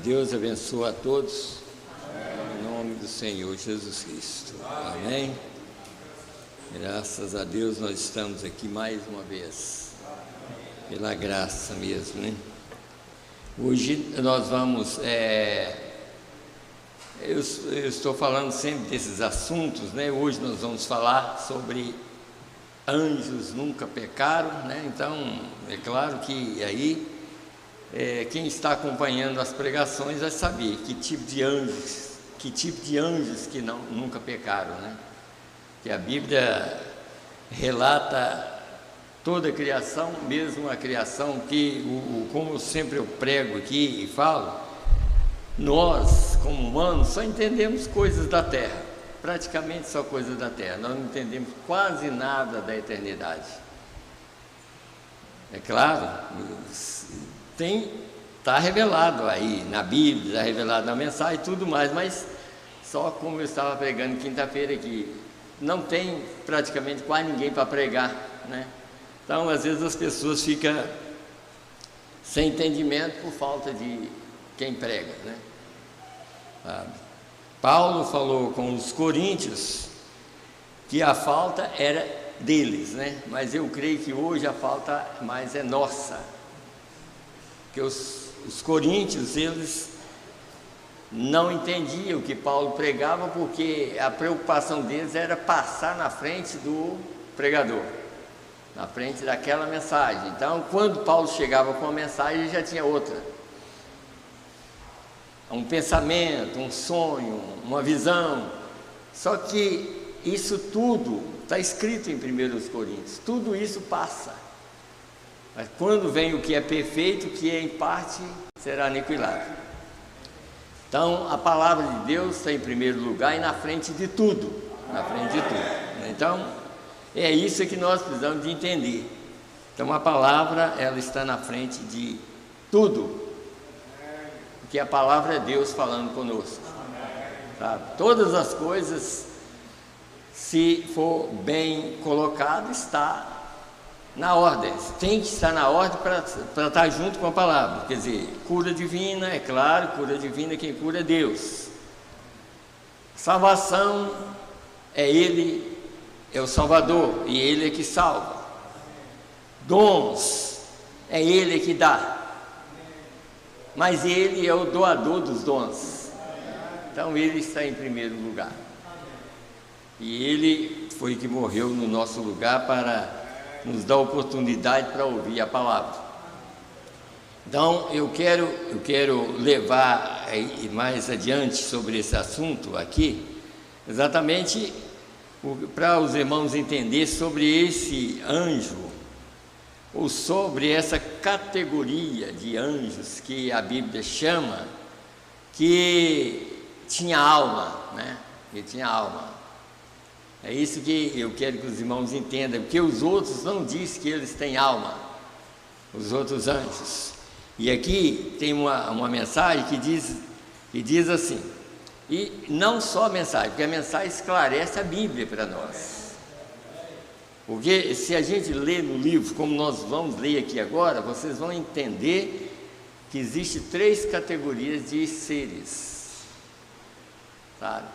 Deus abençoe a todos, em nome do Senhor Jesus Cristo. Amém? Graças a Deus nós estamos aqui mais uma vez, pela graça mesmo, né? Hoje nós vamos, eu estou falando sempre desses assuntos, né? Hoje nós vamos falar sobre anjos nunca pecaram, né? Então, é claro que aí, quem está acompanhando as pregações vai saber que tipo de anjos que nunca pecaram, né? Que a Bíblia relata toda a criação, mesmo a criação que, como sempre eu prego aqui e falo, nós, como humanos, só entendemos coisas da terra, praticamente só coisas da terra, nós não entendemos quase nada da eternidade. É claro, está revelado aí na Bíblia, está revelado na mensagem e tudo mais, mas só como eu estava pregando quinta-feira aqui, não tem praticamente quase ninguém para pregar, né? Então, às vezes as pessoas ficam sem entendimento por falta de quem prega, né? Paulo falou com os coríntios que a falta era deles, né? Mas eu creio que hoje a falta mais é nossa, porque os coríntios, eles não entendiam o que Paulo pregava, porque a preocupação deles era passar na frente do pregador, na frente daquela mensagem. Então, quando Paulo chegava com uma mensagem, ele já tinha outra, um pensamento, um sonho, uma visão. Só que isso tudo está escrito em 1 Coríntios, tudo isso passa, mas quando vem o que é perfeito, o que é em parte será aniquilado. Então, a palavra de Deus está em primeiro lugar e na frente de tudo, Então, é isso que nós precisamos de entender. Então, a palavra, ela está na frente de tudo, porque a palavra é Deus falando conosco, sabe? Todas as coisas, se for bem colocado, está na ordem, tem que estar na ordem para estar junto com a palavra. Quer dizer, cura divina, é claro, cura divina, quem cura é Deus. Salvação, Ele é o Salvador, e Ele é que salva. Dons, é Ele que dá, mas Ele é o doador dos dons. Então Ele está em primeiro lugar, e Ele foi que morreu no nosso lugar para nos dar oportunidade para ouvir a palavra. Então eu quero levar mais adiante sobre esse assunto aqui, exatamente para os irmãos entenderem sobre esse anjo, ou sobre essa categoria de anjos que a Bíblia chama, que tinha alma, né? Que tinha alma. É isso que eu quero que os irmãos entendam, porque os outros não dizem que eles têm alma, os outros anjos. E aqui tem uma mensagem que diz assim, e não só a mensagem, porque a mensagem esclarece a Bíblia para nós. Porque se a gente lê no livro, como nós vamos ler aqui agora, vocês vão entender que existem 3 categorias de seres, sabe?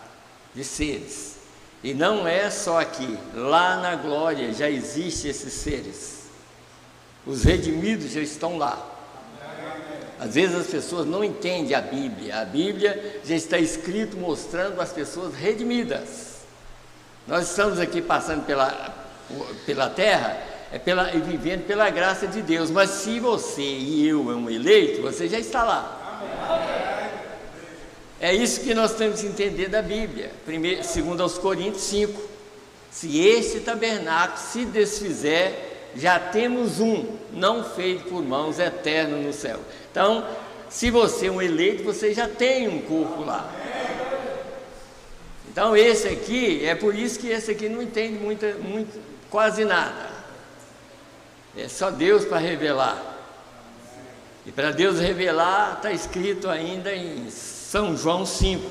De seres. E não é só aqui, lá na glória já existem esses seres, os redimidos já estão lá. Às vezes as pessoas não entendem a Bíblia já está escrito mostrando as pessoas redimidas. Nós estamos aqui passando pela terra, e vivendo pela graça de Deus, mas se você e eu é um eleito, você já está lá. É isso que nós temos que entender da Bíblia. 2 Coríntios 5. Se este tabernáculo se desfizer, já temos um, não feito por mãos, eterno no céu. Então, se você é um eleito, você já tem um corpo lá. Então, esse aqui, é por isso que esse aqui não entende quase nada. É só Deus para revelar. E para Deus revelar, está escrito ainda em São João 5.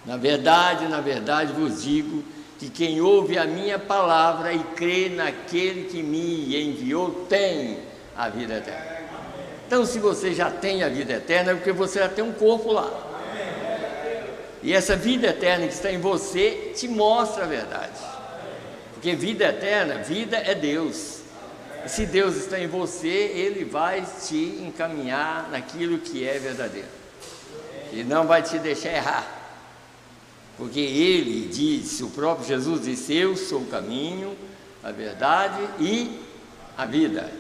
Na verdade vos digo que quem ouve a minha palavra e crê naquele que me enviou tem a vida eterna. Então, se você já tem a vida eterna, é porque você já tem um corpo lá. E essa vida eterna que está em você te mostra a verdade. Porque vida eterna, vida é Deus. E se Deus está em você, Ele vai te encaminhar naquilo que é verdadeiro. Ele não vai te deixar errar. Porque Ele disse, o próprio Jesus disse: eu sou o caminho, a verdade e a vida.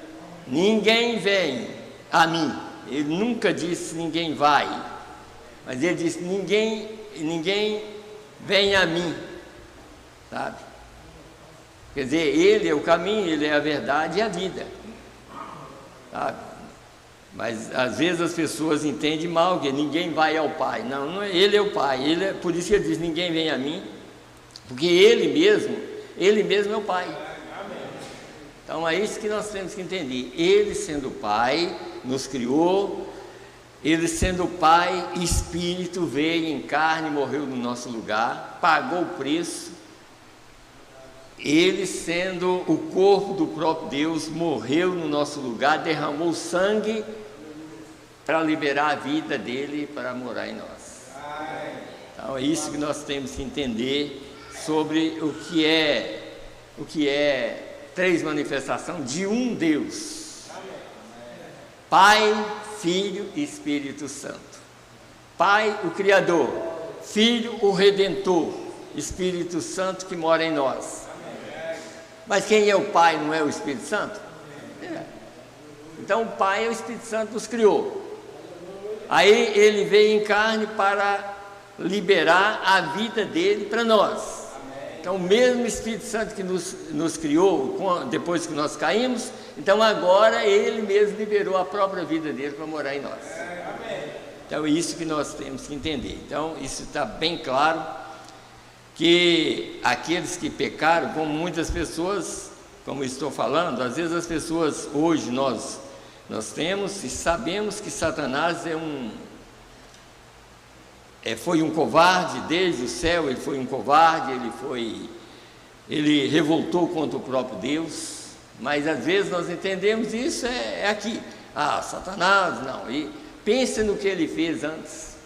Ninguém vem a mim. Ele nunca disse ninguém vai. Mas Ele disse: ninguém vem a mim. Sabe? Quer dizer, Ele é o caminho, Ele é a verdade e a vida. Sabe? Mas às vezes as pessoas entendem mal que ninguém vai ao Pai. Não, não é, Ele é o Pai. Por isso que Ele diz: ninguém vem a mim, porque Ele mesmo é o Pai. Então é isso que nós temos que entender. Ele sendo Pai, nos criou. Ele sendo Pai, Espírito, veio em carne, morreu no nosso lugar, pagou o preço. Ele sendo o corpo do próprio Deus, morreu no nosso lugar, derramou sangue para liberar a vida dele para morar em nós. Então é isso que nós temos que entender sobre o que é três manifestações de um Deus: Pai, Filho e Espírito Santo. Pai, o Criador; Filho, o Redentor; Espírito Santo que mora em nós. Mas quem é o Pai, não é o Espírito Santo? É. Então o Pai é o Espírito Santo, nos criou. Aí Ele veio em carne para liberar a vida dele para nós. Então o mesmo Espírito Santo que nos criou depois que nós caímos, então agora Ele mesmo liberou a própria vida dele para morar em nós. Então é isso que nós temos que entender. Então isso está bem claro, que aqueles que pecaram, como muitas pessoas, como estou falando, às vezes as pessoas, hoje nós temos e sabemos que Satanás foi um covarde desde o céu. Ele foi um covarde, ele revoltou contra o próprio Deus. Mas às vezes nós entendemos isso aqui. Satanás não. E pense no que ele fez antes,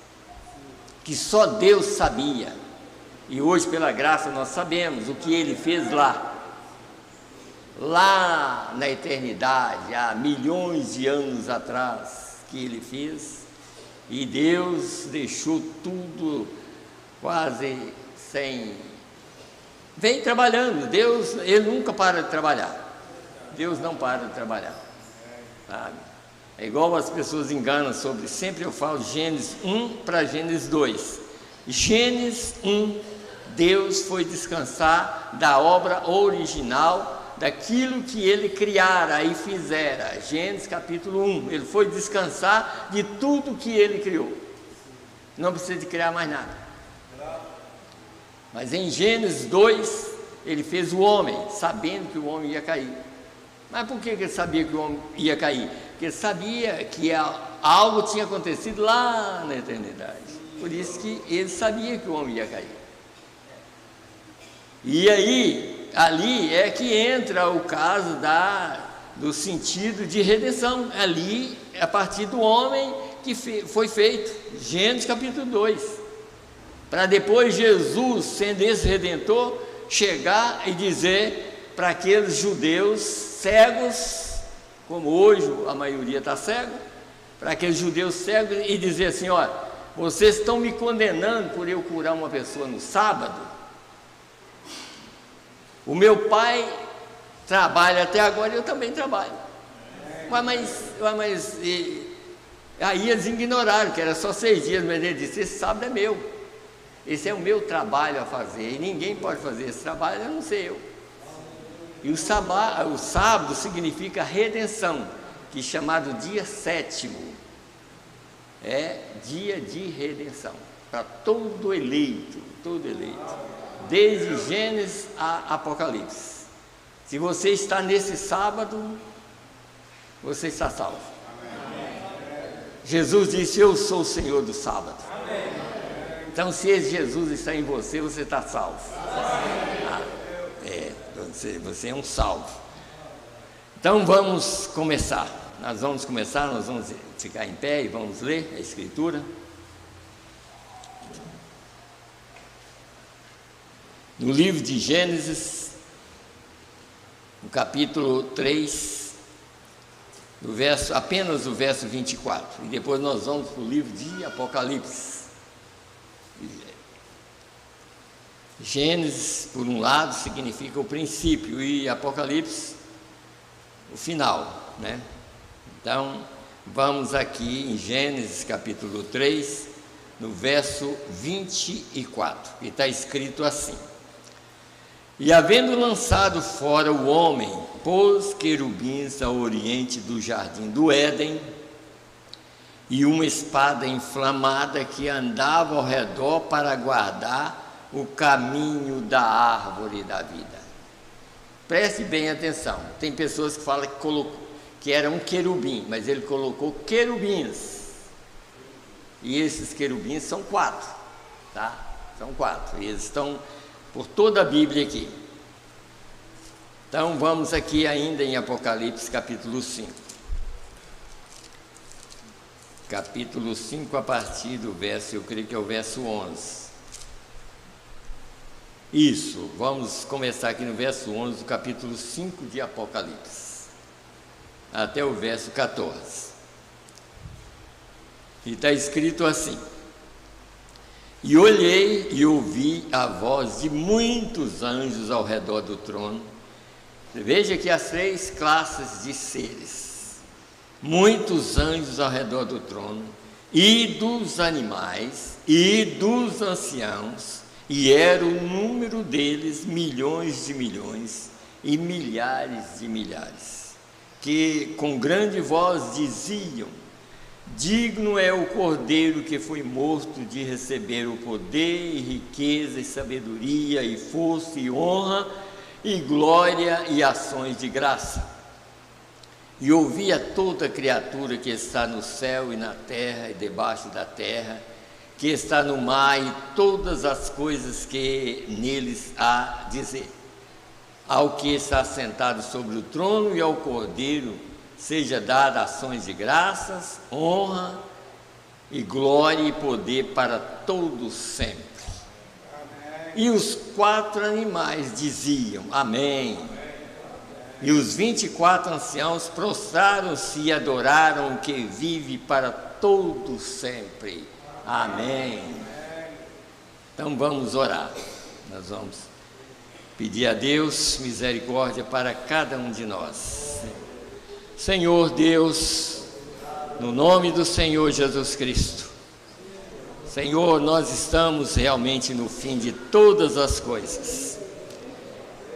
que só Deus sabia. E hoje, pela graça, nós sabemos o que ele fez lá na eternidade, há milhões de anos atrás, que ele fez. E Deus deixou tudo quase sem... Vem trabalhando. Deus, Ele nunca para de trabalhar. Deus não para de trabalhar. Sabe? É igual as pessoas enganam sobre... Sempre eu falo Gênesis 1 para Gênesis 2. Gênesis 1, Deus foi descansar da obra original, daquilo que Ele criara e fizera. Gênesis capítulo 1, Ele foi descansar de tudo que Ele criou. Não precisa de criar mais nada. Mas em Gênesis 2, Ele fez o homem, sabendo que o homem ia cair. Mas por que Ele sabia que o homem ia cair? Porque Ele sabia que algo tinha acontecido lá na eternidade. Por isso que Ele sabia que o homem ia cair. E aí, ali é que entra o caso do sentido de redenção. Ali, a partir do homem que foi feito. Gênesis capítulo 2. Para depois Jesus, sendo esse Redentor, chegar e dizer para aqueles judeus cegos, como hoje a maioria está cego, para aqueles judeus cegos, e dizer assim: olha, vocês estão me condenando por eu curar uma pessoa no sábado. O meu pai trabalha até agora e eu também trabalho. Mas aí eles ignoraram que era só 6 dias, mas ele disse: esse sábado é meu. Esse é o meu trabalho a fazer, e ninguém pode fazer esse trabalho a não ser eu. E o sábado significa redenção, que é chamado dia 7º. É dia de redenção, para todo eleito, desde Gênesis a Apocalipse. Se você está nesse sábado, você está salvo. Jesus disse: eu sou o Senhor do sábado. Então, se esse Jesus está em você, você está salvo. Você é um salvo. Então vamos começar. Nós vamos começar, nós vamos ficar em pé e vamos ler a Escritura. No livro de Gênesis, no capítulo 3, apenas o verso 24. E depois nós vamos para o livro de Apocalipse. Gênesis, por um lado, significa o princípio, e Apocalipse, o final, né? Então, vamos aqui em Gênesis capítulo 3, no verso 24, e está escrito assim: E havendo lançado fora o homem, pôs querubins ao oriente do jardim do Éden, e uma espada inflamada que andava ao redor para guardar o caminho da árvore da vida. Preste bem atenção, tem pessoas que falam que era um querubim, mas ele colocou querubins, e esses querubins são 4, tá? São 4, e eles estão por toda a Bíblia aqui. Então vamos aqui ainda em Apocalipse capítulo 5. Capítulo 5, a partir do verso, eu creio que é o verso 11. Isso, vamos começar aqui no verso 11 do capítulo 5 de Apocalipse, até o verso 14. E está escrito assim: E olhei e ouvi a voz de muitos anjos ao redor do trono. Veja que as 3 classes de seres, muitos anjos ao redor do trono, e dos animais, e dos anciãos, e era o número deles milhões de milhões e milhares de milhares, que com grande voz diziam: Digno é o Cordeiro que foi morto de receber o poder e riqueza e sabedoria e força e honra e glória e ações de graça. E ouvi a toda criatura que está no céu e na terra e debaixo da terra, que está no mar, e todas as coisas que neles há dizer: Ao que está sentado sobre o trono e ao Cordeiro seja dada ações de graças, honra e glória e poder para todos sempre. Amém. E os 4 animais diziam: Amém. E os 24 anciãos prostraram-se e adoraram o que vive para todos sempre. Amém. Então vamos orar. Nós vamos pedir a Deus misericórdia para cada um de nós. Senhor Deus, no nome do Senhor Jesus Cristo, Senhor, nós estamos realmente no fim de todas as coisas.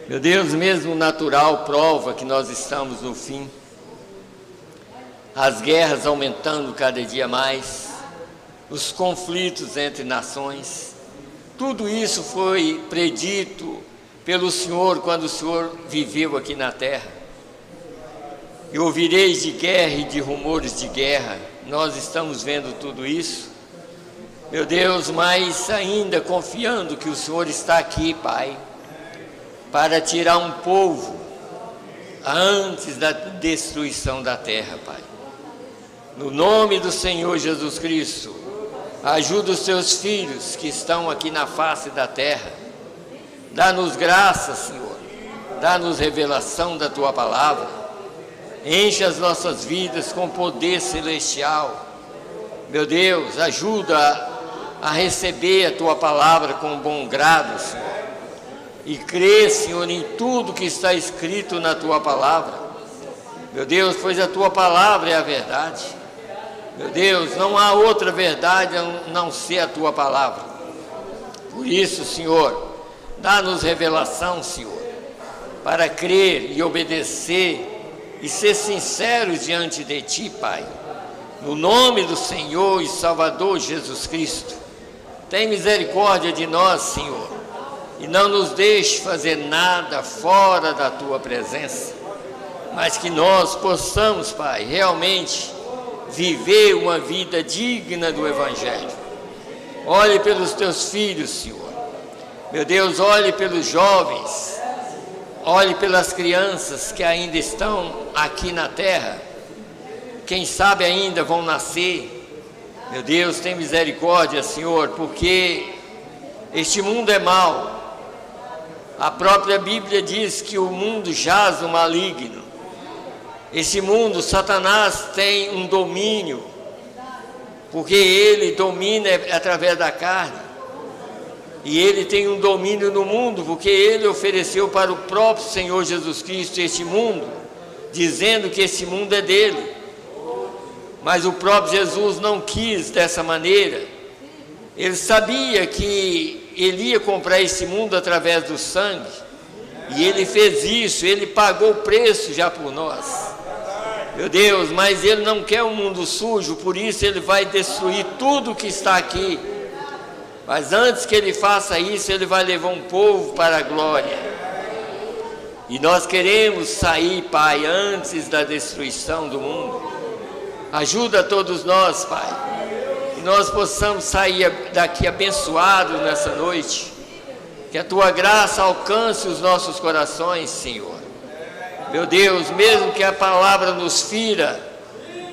Meu Deus, mesmo o natural prova que nós estamos no fim. As guerras aumentando cada dia mais, os conflitos entre nações, tudo isso foi predito pelo Senhor quando o Senhor viveu aqui na terra. E ouvireis de guerra e de rumores de guerra. Nós estamos vendo tudo isso, meu Deus, mas ainda confiando que o Senhor está aqui, Pai, para tirar um povo antes da destruição da terra, Pai. No nome do Senhor Jesus Cristo, ajuda os teus filhos que estão aqui na face da terra. Dá-nos graça, Senhor, dá-nos revelação da Tua palavra, enche as nossas vidas com poder celestial. Meu Deus, ajuda a receber a Tua palavra com bom grado, Senhor, e crê, Senhor, em tudo que está escrito na Tua palavra. Meu Deus, pois a Tua palavra é a verdade. Meu Deus, não há outra verdade a não ser a Tua palavra. Por isso, Senhor, dá-nos revelação, Senhor, para crer e obedecer e ser sinceros diante de Ti, Pai. No nome do Senhor e Salvador Jesus Cristo, tem misericórdia de nós, Senhor, e não nos deixe fazer nada fora da Tua presença, mas que nós possamos, Pai, realmente viver uma vida digna do Evangelho. Olhe pelos Teus filhos, Senhor. Meu Deus, olhe pelos jovens, olhe pelas crianças que ainda estão aqui na terra. quem sabe ainda vão nascer. Meu Deus, tem misericórdia, Senhor, porque este mundo é mau. A própria Bíblia diz que o mundo jaz no maligno. Esse mundo, Satanás tem um domínio, porque ele domina através da carne. E ele tem um domínio no mundo, porque ele ofereceu para o próprio Senhor Jesus Cristo este mundo, dizendo que esse mundo é dele. Mas o próprio Jesus não quis dessa maneira. Ele sabia que ele ia comprar esse mundo através do sangue, e ele fez isso, ele pagou o preço já por nós. Meu Deus, mas ele não quer um mundo sujo, por isso ele vai destruir tudo que está aqui. Mas antes que ele faça isso, ele vai levar um povo para a glória. E nós queremos sair, Pai, antes da destruição do mundo. Ajuda todos nós, Pai, que nós possamos sair daqui abençoados nessa noite. Que a Tua graça alcance os nossos corações, Senhor. Meu Deus, mesmo que a palavra nos fira,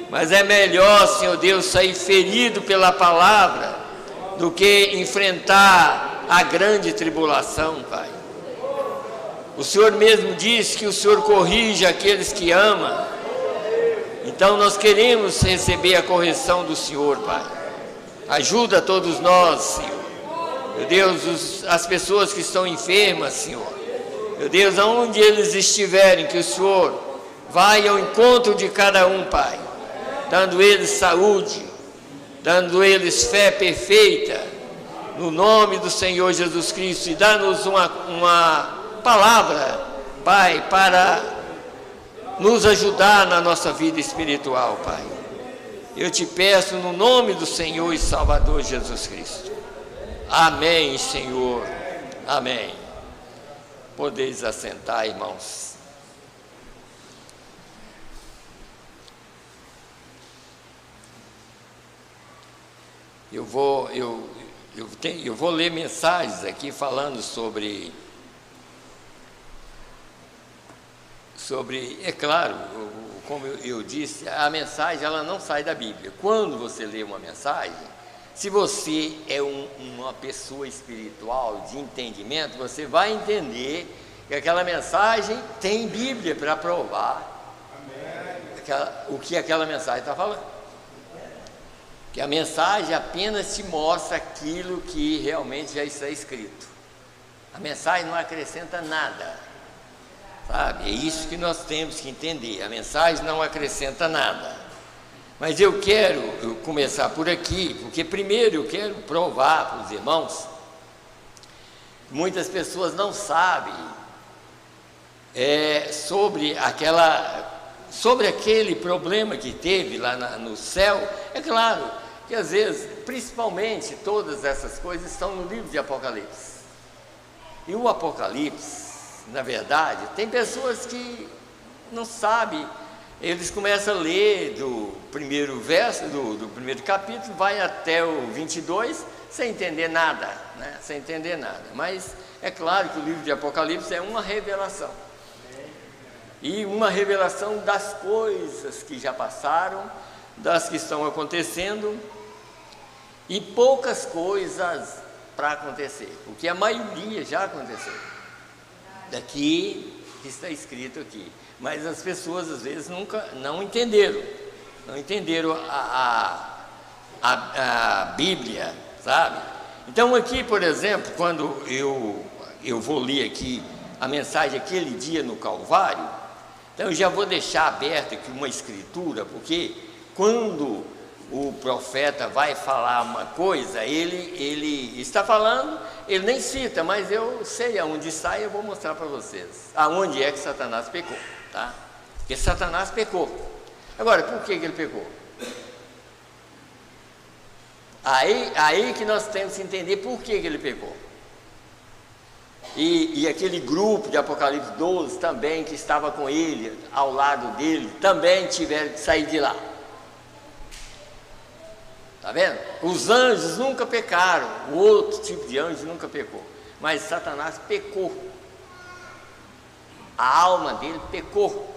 mas é melhor, Senhor Deus, sair ferido pela palavra do que enfrentar a grande tribulação, Pai. O Senhor mesmo disse que o Senhor corrige aqueles que ama. Então nós queremos receber a correção do Senhor, Pai. Ajuda todos nós, Senhor. Meu Deus, as pessoas que estão enfermas, Senhor. Meu Deus, aonde eles estiverem, que o Senhor vai ao encontro de cada um, Pai, dando eles saúde, dando eles fé perfeita, no nome do Senhor Jesus Cristo, e dá-nos uma palavra, Pai, para nos ajudar na nossa vida espiritual, Pai. Eu te peço no nome do Senhor e Salvador Jesus Cristo. Amém, Senhor. Amém. Podeis assentar, irmãos. Eu vou ler mensagens aqui falando sobre, é claro, como eu disse, a mensagem ela não sai da Bíblia. Quando você lê uma mensagem, se você é uma pessoa espiritual de entendimento, você vai entender que aquela mensagem tem Bíblia para provar o que aquela mensagem está falando. Que a mensagem apenas te mostra aquilo que realmente já está escrito. A mensagem não acrescenta nada, sabe? É isso que nós temos que entender. A mensagem não acrescenta nada. Mas eu quero começar por aqui, porque primeiro eu quero provar para os irmãos. Muitas pessoas não sabem sobre aquele problema que teve lá no céu. É claro que às vezes, principalmente, todas essas coisas estão no livro de Apocalipse. E o Apocalipse, na verdade, tem pessoas que não sabem. Eles começam a ler do primeiro verso, do primeiro capítulo, vai até o 22, sem entender nada, né? Sem entender nada. Mas é claro que o livro de Apocalipse é uma revelação. E uma revelação das coisas que já passaram, das que estão acontecendo, e poucas coisas para acontecer, porque a maioria já aconteceu. Daqui que está escrito aqui. Mas as pessoas às vezes não entenderam a Bíblia, sabe? Então aqui, por exemplo, quando eu vou ler aqui a mensagem aquele dia no Calvário, então eu já vou deixar aberto aqui uma escritura, porque quando o profeta vai falar uma coisa, ele está falando, ele nem cita, mas eu sei aonde está e eu vou mostrar para vocês aonde é que Satanás pecou, tá? Porque Satanás pecou. Agora, por que ele pecou? Aí que nós temos que entender por que ele pecou. E aquele grupo de Apocalipse 12 também, que estava com ele, ao lado dele, também tiveram que sair de lá. Está vendo? Os anjos nunca pecaram, o outro tipo de anjo nunca pecou, mas Satanás pecou. A alma dele pecou.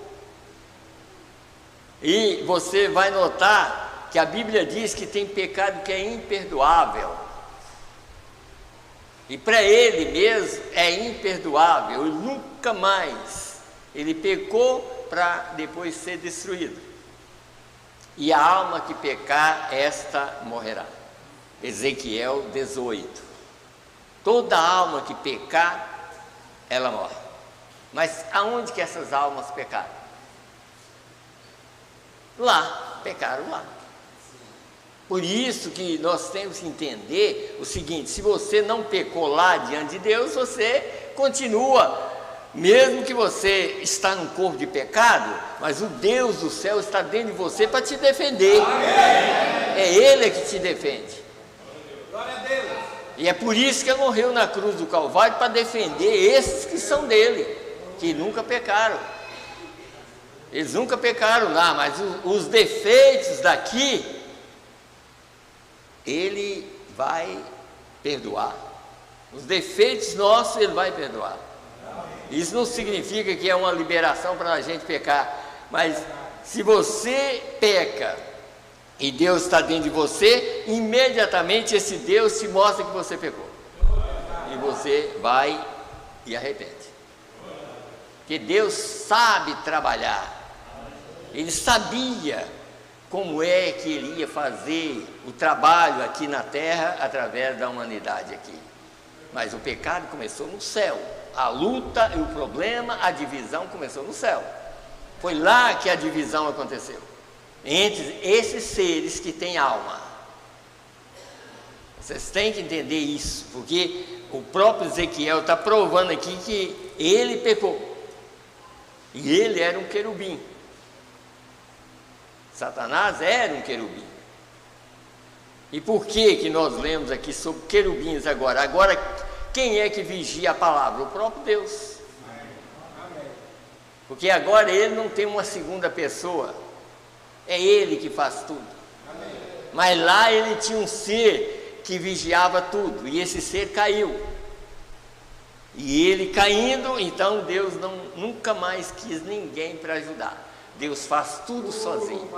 E você vai notar que a Bíblia diz que tem pecado que é imperdoável. E para ele mesmo é imperdoável, e nunca mais. Ele pecou para depois ser destruído. E a alma que pecar, esta morrerá. Ezequiel 18. Toda alma que pecar, ela morre. Mas aonde que essas almas pecaram? Lá, pecaram lá. Por isso que nós temos que entender o seguinte: se você não pecou lá diante de Deus, você continua, mesmo que você está num corpo de pecado, mas o Deus do céu está dentro de você para te defender. É Ele que te defende. Glória a Deus. E é por isso que Ele morreu na cruz do Calvário, para defender esses que são dele, que nunca pecaram. Eles nunca pecaram lá, mas os defeitos daqui, Ele vai perdoar. Os defeitos nossos Ele vai perdoar. Isso não significa que é uma liberação para a gente pecar, mas se você peca e Deus está dentro de você, imediatamente esse Deus te mostra que você pecou, e você vai e arrepende, porque Deus sabe trabalhar. Ele sabia como é que Ele ia fazer o trabalho aqui na terra através da humanidade aqui, mas o pecado começou no céu. A luta e o problema, a divisão começou no céu. Foi lá que a divisão aconteceu, entre esses seres que têm alma. Vocês têm que entender isso, porque o próprio Ezequiel está provando aqui que ele pecou, e ele era um querubim. Satanás era um querubim. E por que nós lemos aqui sobre querubins agora? Agora, quem é que vigia a palavra? O próprio Deus. Porque agora Ele não tem uma segunda pessoa, é Ele que faz tudo. Mas lá Ele tinha um ser que vigiava tudo, e esse ser caiu. E ele caindo, então Deus nunca mais quis ninguém para ajudar. Deus faz tudo sozinho.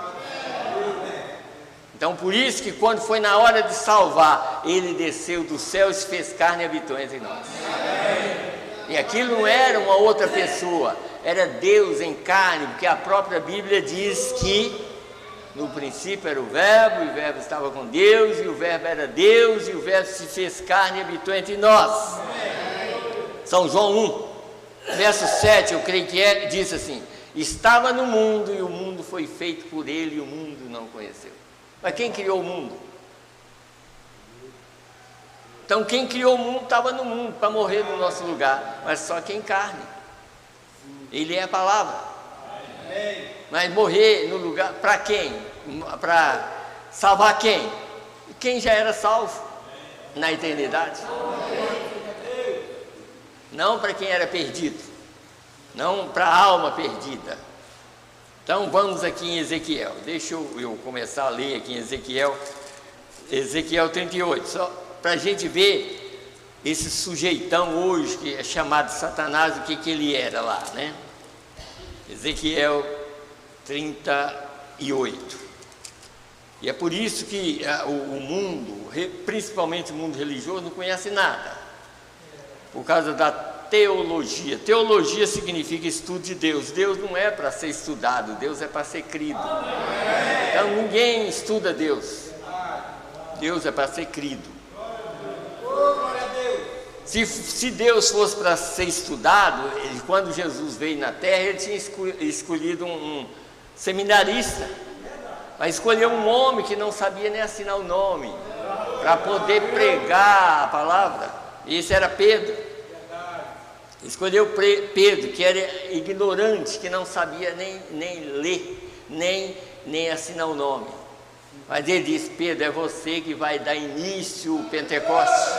Então por isso que quando foi na hora de salvar, Ele desceu do céu e se fez carne e habitou entre nós. E aquilo não era uma outra pessoa, era Deus em carne, porque a própria Bíblia diz que no princípio era o Verbo, e o Verbo estava com Deus, e o Verbo era Deus, e o Verbo se fez carne e habitou entre nós. São João 1, verso 7, eu creio que diz assim: estava no mundo, e o mundo foi feito por Ele, e o mundo não o conheceu. Mas quem criou o mundo? Então quem criou o mundo estava no mundo para morrer no nosso lugar, mas só que em carne. Ele é a palavra. Mas morrer no lugar, para quem? Para salvar quem? Quem já era salvo na eternidade. Não para quem era perdido, não para a alma perdida. Então vamos aqui em Ezequiel. Deixa eu começar a ler aqui em Ezequiel 38, só para a gente ver esse sujeitão hoje que é chamado Satanás, o que ele era lá, né? Ezequiel 38. E é por isso que o mundo, principalmente o mundo religioso, não conhece nada, por causa da teologia. Teologia significa estudo de Deus. Deus não é para ser estudado, Deus é para ser crido. Então ninguém estuda Deus, Deus é para ser crido. Se Deus fosse para ser estudado, quando Jesus veio na terra, Ele tinha escolhido um seminarista, mas escolheu um homem que não sabia nem assinar o nome, para poder pregar a palavra. E esse era Pedro. Escolheu Pedro, que era ignorante, que não sabia nem ler, nem assinar o nome. Mas ele disse: Pedro, é você que vai dar início ao Pentecostes.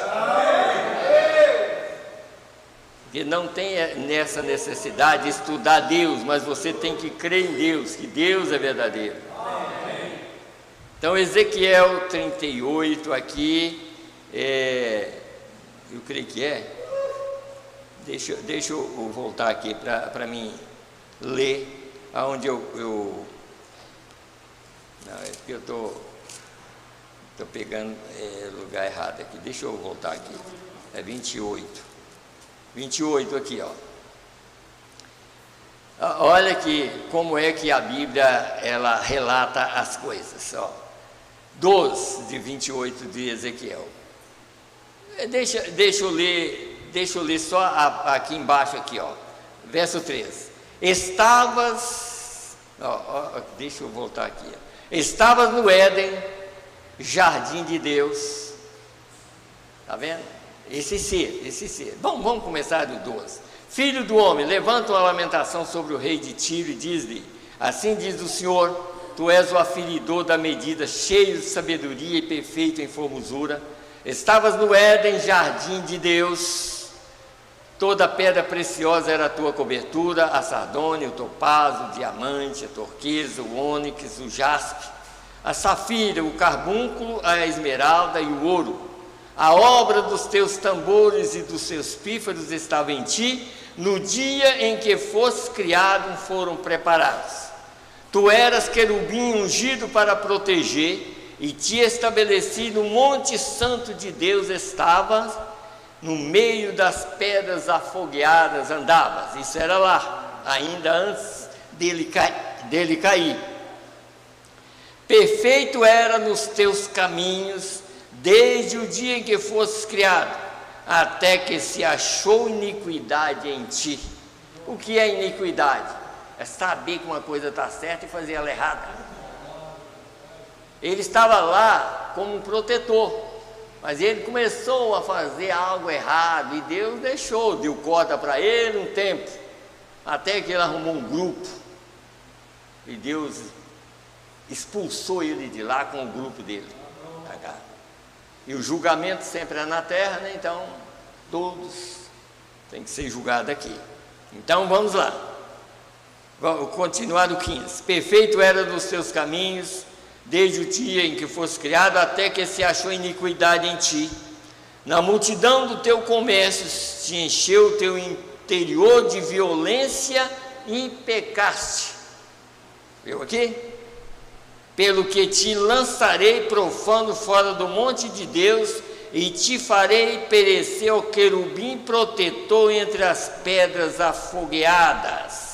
Porque não tem nessa necessidade de estudar Deus, mas você tem que crer em Deus, que Deus é verdadeiro. Então Ezequiel 38 aqui, eu creio que deixa eu voltar aqui para mim ler aonde eu Não, é porque eu estou pegando lugar errado aqui. Deixa eu voltar aqui. É 28. 28 aqui, ó. Olha que, como é que a Bíblia, ela relata as coisas, ó. 12 de 28 de Ezequiel. Deixa eu ler só aqui embaixo, aqui, ó. Verso 13. Deixa eu voltar aqui, ó. Estavas no Éden, jardim de Deus. Está vendo? Esse ser. Bom, vamos começar do 12. Filho do homem, levanta uma lamentação sobre o rei de Tiro e diz-lhe: assim diz o Senhor, tu és o aferidor da medida, cheio de sabedoria e perfeito em formosura. Estavas no Éden, jardim de Deus. Toda pedra preciosa era a tua cobertura, a sardônia, o topázio, o diamante, a turquesa, o ônix, o jaspe, a safira, o carbúnculo, a esmeralda e o ouro. A obra dos teus tambores e dos teus pífaros estava em ti, no dia em que fostes criado foram preparados. Tu eras querubim ungido para proteger, e te estabeleci no monte santo de Deus estavas, no meio das pedras afogueadas andavas. Isso era lá, ainda antes dele cair. Perfeito era nos teus caminhos, desde o dia em que fostes criado, até que se achou iniquidade em ti. O que é iniquidade? É saber que uma coisa está certa e fazer ela errada. Ele estava lá como um protetor, mas ele começou a fazer algo errado, e Deus deu corda para ele um tempo, até que ele arrumou um grupo, e Deus expulsou ele de lá com o grupo dele. E o julgamento sempre é na terra, né? Então todos têm que ser julgados aqui. Então vamos lá, vou continuar do 15. Perfeito era dos teus caminhos, desde o dia em que foste criado, até que se achou iniquidade em ti. Na multidão do teu comércio se encheu o teu interior de violência e pecaste. Viu aqui? Pelo que te lançarei profano fora do monte de Deus, e te farei perecer o querubim protetor entre as pedras afogueadas.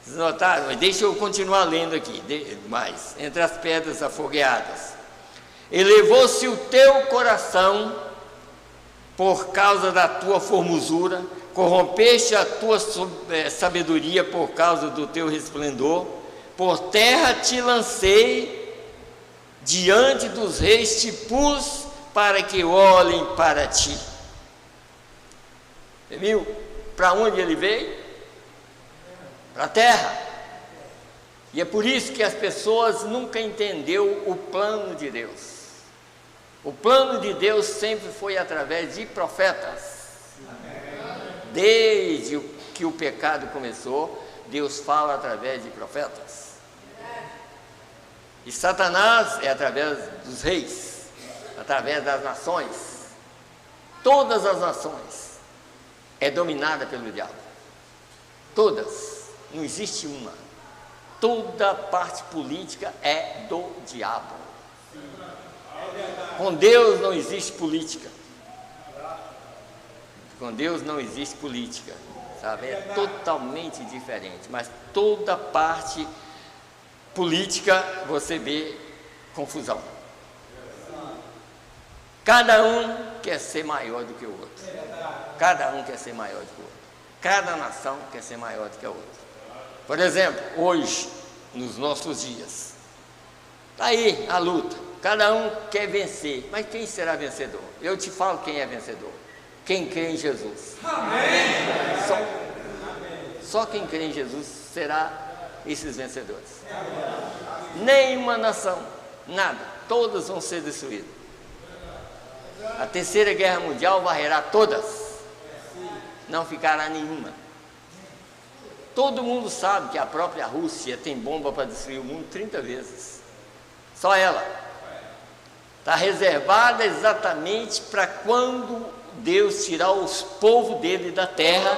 Vocês notaram? Mas deixa eu continuar lendo aqui, mais. Entre as pedras afogueadas. Elevou-se o teu coração por causa da tua formosura, corrompeste a tua sabedoria por causa do teu resplendor. Por terra te lancei, diante dos reis te pus, para que olhem para ti. Você viu para onde ele veio? Para a terra. E é por isso que as pessoas nunca entenderam o plano de Deus. O plano de Deus sempre foi através de profetas. Desde que o pecado começou, Deus fala através de profetas. E Satanás é através dos reis, através das nações. Todas as nações é dominada pelo diabo. Todas, não existe uma. Toda parte política é do diabo. Com Deus não existe política. Com Deus não existe política, sabe? É totalmente diferente. Mas toda parte política você vê confusão. Cada um quer ser maior do que o outro. Cada um quer ser maior do que o outro. Cada nação quer ser maior do que a outra. Por exemplo, hoje, nos nossos dias, está aí a luta. Cada um quer vencer. Mas quem será vencedor? Eu te falo quem é vencedor. Quem crê em Jesus. Amém. Só quem crê em Jesus será esses vencedores. Nenhuma nação, nada, todas vão ser destruídas. A terceira guerra mundial varrerá todas, não ficará nenhuma. Todo mundo sabe que a própria Rússia tem bomba para destruir o mundo 30 vezes. Só ela. Está reservada exatamente para quando Deus tirar os povos dele da terra,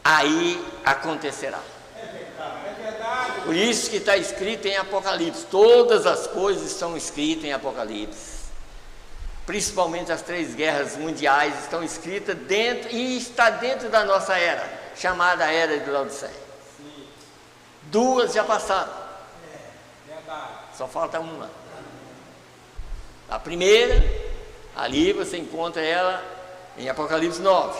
aí acontecerá. É verdade. Por isso que está escrito em Apocalipse, todas as coisas estão escritas em Apocalipse. Principalmente as 3 guerras mundiais estão escritas dentro, e está dentro da nossa era, chamada Era de Laodiceia. 2 já passaram, só falta uma. A primeira, ali você encontra ela em Apocalipse 9.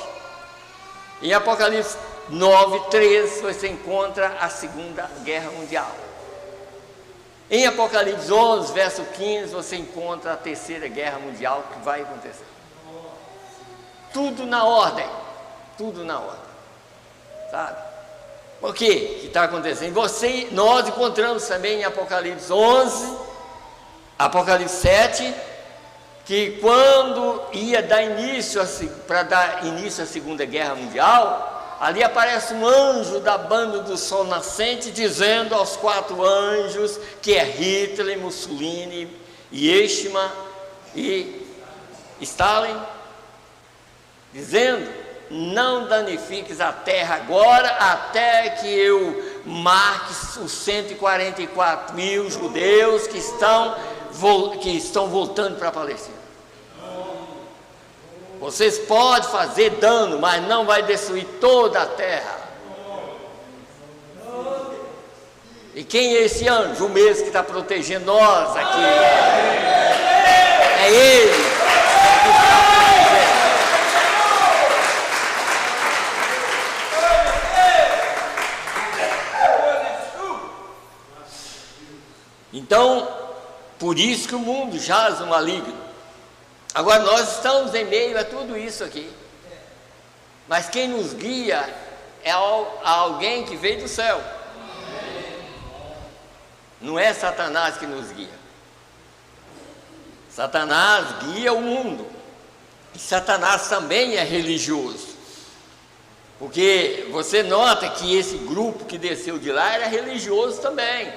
Em Apocalipse 9:3 você encontra a Segunda Guerra Mundial. Em Apocalipse 11, verso 15, você encontra a Terceira Guerra Mundial que vai acontecer. Tudo na ordem, sabe? Por quê que está acontecendo? Nós encontramos também em Apocalipse 11, Apocalipse 7, que quando ia dar início, para dar início à Segunda Guerra Mundial, ali aparece um anjo da banda do sol nascente, dizendo aos 4 anjos, que é Hitler, Mussolini, Eichmann e Stalin, dizendo: não danifiques a terra agora, até que eu marque os 144 mil judeus que estão voltando para a Palestina. Vocês podem fazer dano, mas não vai destruir toda a terra. E quem é esse anjo? O mesmo que está protegendo nós aqui. É ele que está protegendo. Então, por isso que o mundo jaz no maligno. Agora nós estamos em meio a tudo isso aqui, mas quem nos guia é alguém que veio do céu. Não é Satanás que nos guia. Satanás guia o mundo, e Satanás também é religioso, porque você nota que esse grupo que desceu de lá era religioso também,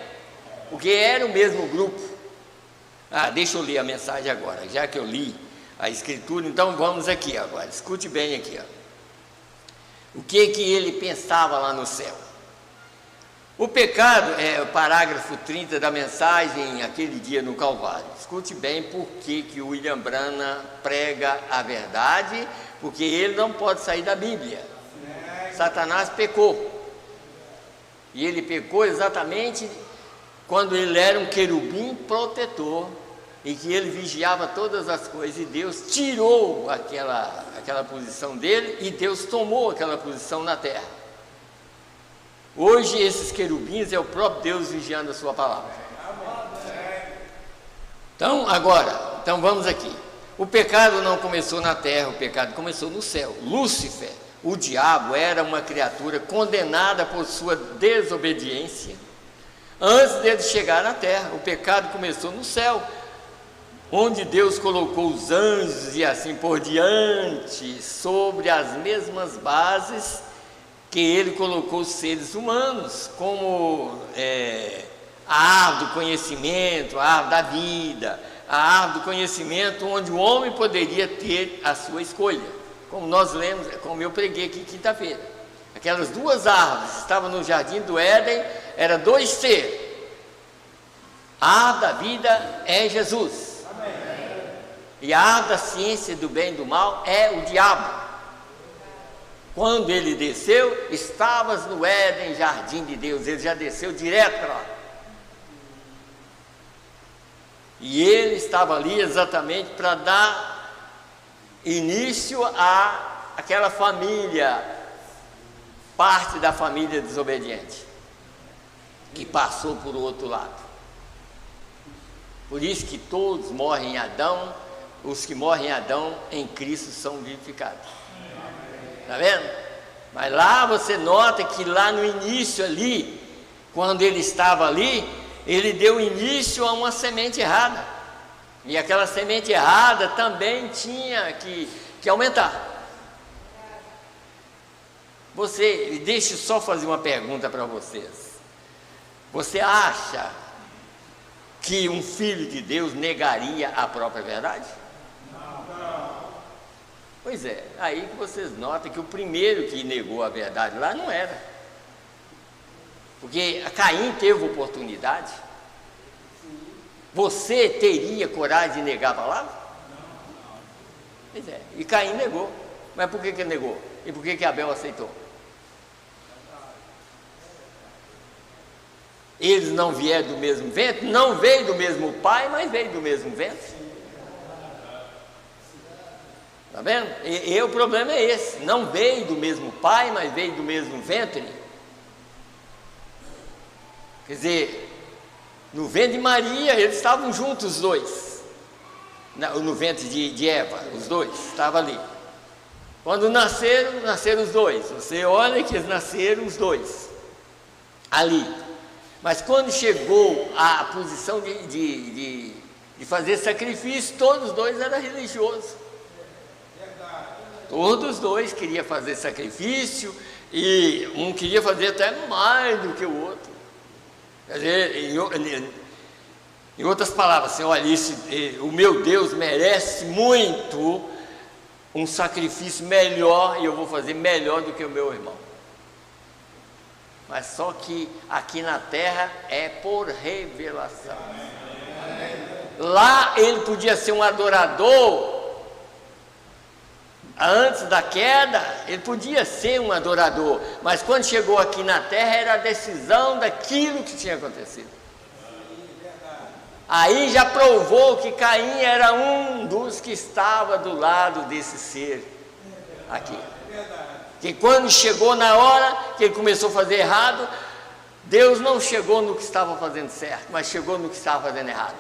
porque era o mesmo grupo. Deixa eu ler a mensagem agora, já que eu li a escritura, então vamos aqui agora, escute bem aqui, o que ele pensava lá no céu. O pecado, é o parágrafo 30 da mensagem, aquele dia no Calvário. Escute bem por que o William Branham prega a verdade, porque ele não pode sair da Bíblia. Satanás pecou, e ele pecou exatamente quando ele era um querubim protetor, e que ele vigiava todas as coisas, e Deus tirou aquela posição dele, e Deus tomou aquela posição na terra. Hoje esses querubins é o próprio Deus vigiando a sua palavra. Então vamos aqui. O pecado não começou na terra, o pecado começou no céu. Lúcifer, o diabo, era uma criatura condenada por sua desobediência. Antes dele chegar na terra, o pecado começou no céu, onde Deus colocou os anjos e assim por diante, sobre as mesmas bases que ele colocou os seres humanos, como a árvore do conhecimento, a árvore da vida, a árvore do conhecimento, onde o homem poderia ter a sua escolha, como nós lemos, como eu preguei aqui quinta-feira. Aquelas 2 árvores estavam no jardim do Éden, eram 2 seres. A árvore da vida é Jesus. E a árvore da ciência do bem e do mal é o diabo. Quando ele desceu, estavas no Éden, jardim de Deus, ele já desceu direto para lá. E ele estava ali exatamente para dar início àquela família, parte da família desobediente, que passou por outro lado. Por isso que todos morrem em Adão, os que morrem em Adão, em Cristo são vivificados. Está vendo? Mas lá você nota que lá no início ali, quando ele estava ali, ele deu início a uma semente errada. E aquela semente errada também tinha que aumentar. Deixa eu só fazer uma pergunta para vocês. Você acha que um filho de Deus negaria a própria verdade? Pois é, aí que vocês notam que o primeiro que negou a verdade lá não era. Porque a Caim teve oportunidade. Você teria coragem de negar a palavra? Pois é, e Caim negou. Mas por que ele negou? E por que Abel aceitou? Eles não vieram do mesmo ventre? Não veio do mesmo pai, mas veio do mesmo ventre. Está vendo? E o problema é esse. Não veio do mesmo pai, mas veio do mesmo ventre. Quer dizer, no ventre de Maria, eles estavam juntos os dois. No ventre de Eva, os dois estavam ali. Quando nasceram os dois. Você olha que eles nasceram os dois ali. Mas quando chegou a posição de fazer sacrifício, todos os dois eram religiosos. Todos os dois queriam fazer sacrifício, e um queria fazer até mais do que o outro. Quer dizer, em outras palavras, assim, olha, o meu Deus merece muito um sacrifício melhor, e eu vou fazer melhor do que o meu irmão. Mas só que aqui na terra é por revelação. Lá ele podia ser um adorador. Antes da queda, ele podia ser um adorador. Mas quando chegou aqui na terra, era a decisão daquilo que tinha acontecido. Aí já provou que Caim era um dos que estava do lado desse ser aqui. Que quando chegou na hora que ele começou a fazer errado, Deus não chegou no que estava fazendo certo, mas chegou no que estava fazendo errado.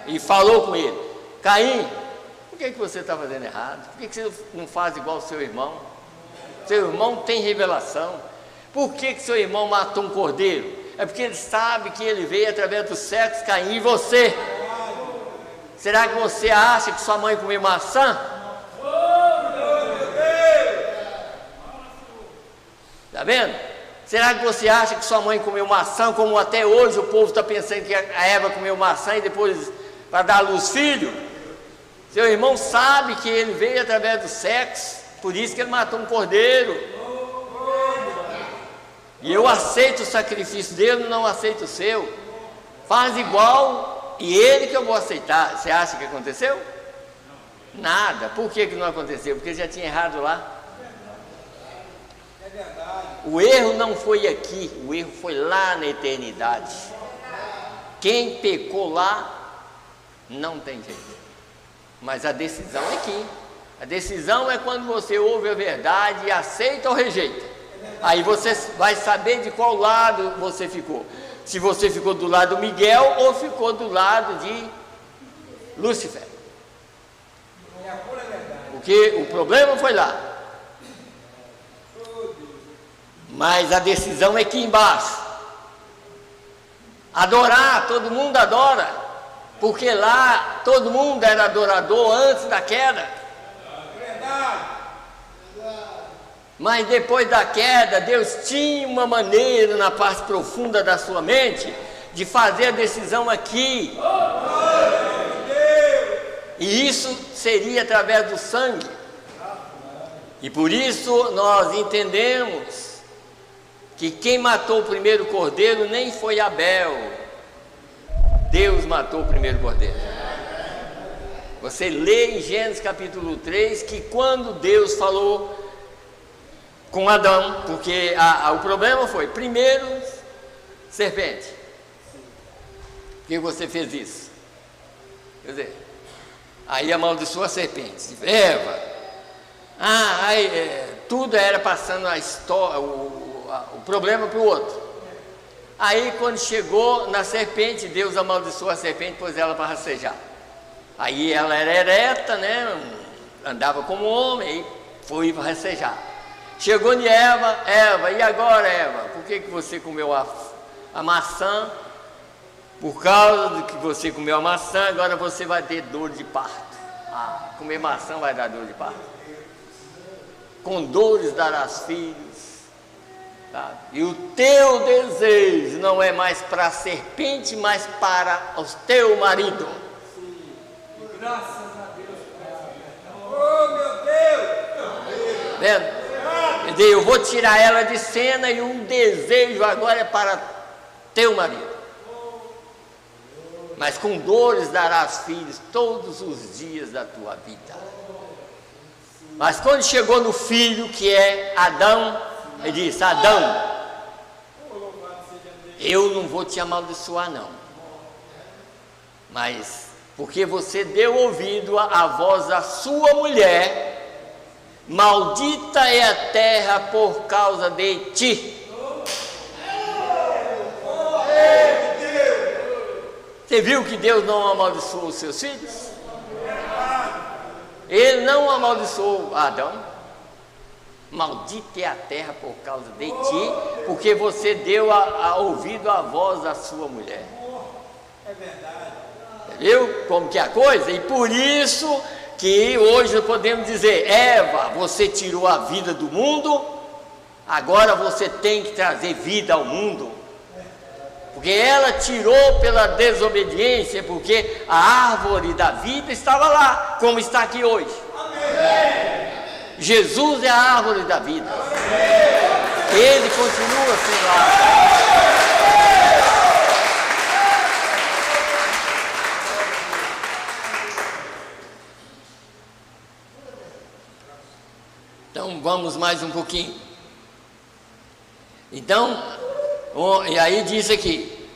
E falou com ele: Caim, por que você está fazendo errado? Por que você não faz igual o seu irmão? Seu irmão tem revelação. Por que seu irmão matou um cordeiro? É porque ele sabe que ele veio através do sexo, Caim, e você. Será que você acha que sua mãe comeu maçã? Está vendo? Será que você acha que sua mãe comeu maçã, como até hoje o povo está pensando que a Eva comeu maçã e depois para dar à luz filho? Seu irmão sabe que ele veio através do sexo, por isso que ele matou um cordeiro. E eu aceito o sacrifício dele, não aceito o seu. Faz igual, e ele que eu vou aceitar. Você acha que aconteceu? Nada. Por que não aconteceu? Porque já tinha errado lá. O erro não foi aqui, o erro foi lá na eternidade. Quem pecou lá, não tem jeito. Mas a decisão é aqui. A decisão é quando você ouve a verdade e aceita ou rejeita. Aí você vai saber de qual lado você ficou. Se você ficou do lado do Miguel ou ficou do lado de Lúcifer. Porque o problema foi lá. Mas a decisão é aqui embaixo. Adorar, todo mundo adora. Porque lá todo mundo era adorador antes da queda. Mas depois da queda, Deus tinha uma maneira na parte profunda da sua mente de fazer a decisão aqui. E isso seria através do sangue. E por isso nós entendemos que quem matou o primeiro cordeiro nem foi Abel. Deus matou o primeiro cordeiro. Você lê em Gênesis capítulo 3 que quando Deus falou com Adão, porque o problema foi, primeiro, serpente. Por que você fez isso? Quer dizer, aí amaldiçoou a serpente. Eva, tudo era passando a história, o problema para o outro. Aí quando chegou na serpente, Deus amaldiçoou a serpente, pôs ela para rastejar. Aí ela era ereta, né? Andava como homem, e foi para rastejar. Chegou em Eva, e agora, Eva? Por que você comeu a maçã? Por causa de que você comeu a maçã, agora você vai ter dor de parto. Comer maçã vai dar dor de parto. Com dores darás filhos. Tá? E o teu desejo não é mais para a serpente, mas para o teu marido. Graças a Deus. Oh, meu Deus! Vendo? Quer dizer, eu vou tirar ela de cena e o desejo agora é para teu marido. Mas com dores darás filhos todos os dias da tua vida. Mas quando chegou no filho, que é Adão, ele disse, Adão, eu não vou te amaldiçoar não, mas porque você deu ouvido à voz da sua mulher, maldita é a terra por causa de ti. Você viu que Deus não amaldiçoou os seus filhos? Ele não amaldiçoou Adão. Maldita é a terra por causa de ti, porque você deu ouvido à voz da sua mulher. É verdade. Viu como que é a coisa? E por isso que hoje nós podemos dizer, Eva, você tirou a vida do mundo, agora você tem que trazer vida ao mundo. Porque ela tirou pela desobediência, porque a árvore da vida estava lá, como está aqui hoje. Amém. Jesus é a árvore da vida. Amém. Ele continua sendo lá. Então vamos mais um pouquinho. Então, e aí diz aqui,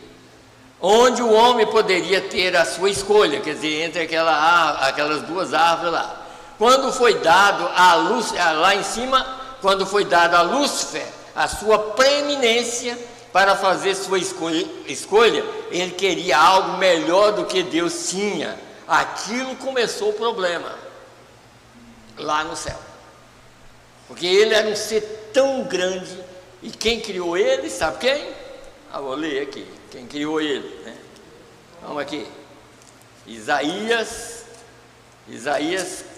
onde o homem poderia ter a sua escolha, quer dizer, entre aquelas duas árvores lá. Quando foi dado a luz, lá em cima, quando foi dado a Lúcifer a sua preeminência para fazer sua escolha, ele queria algo melhor do que Deus tinha. Aquilo começou o problema lá no céu, porque ele era um ser tão grande. E quem criou ele, sabe quem? Vou ler aqui, quem criou ele, né? Vamos aqui, Isaías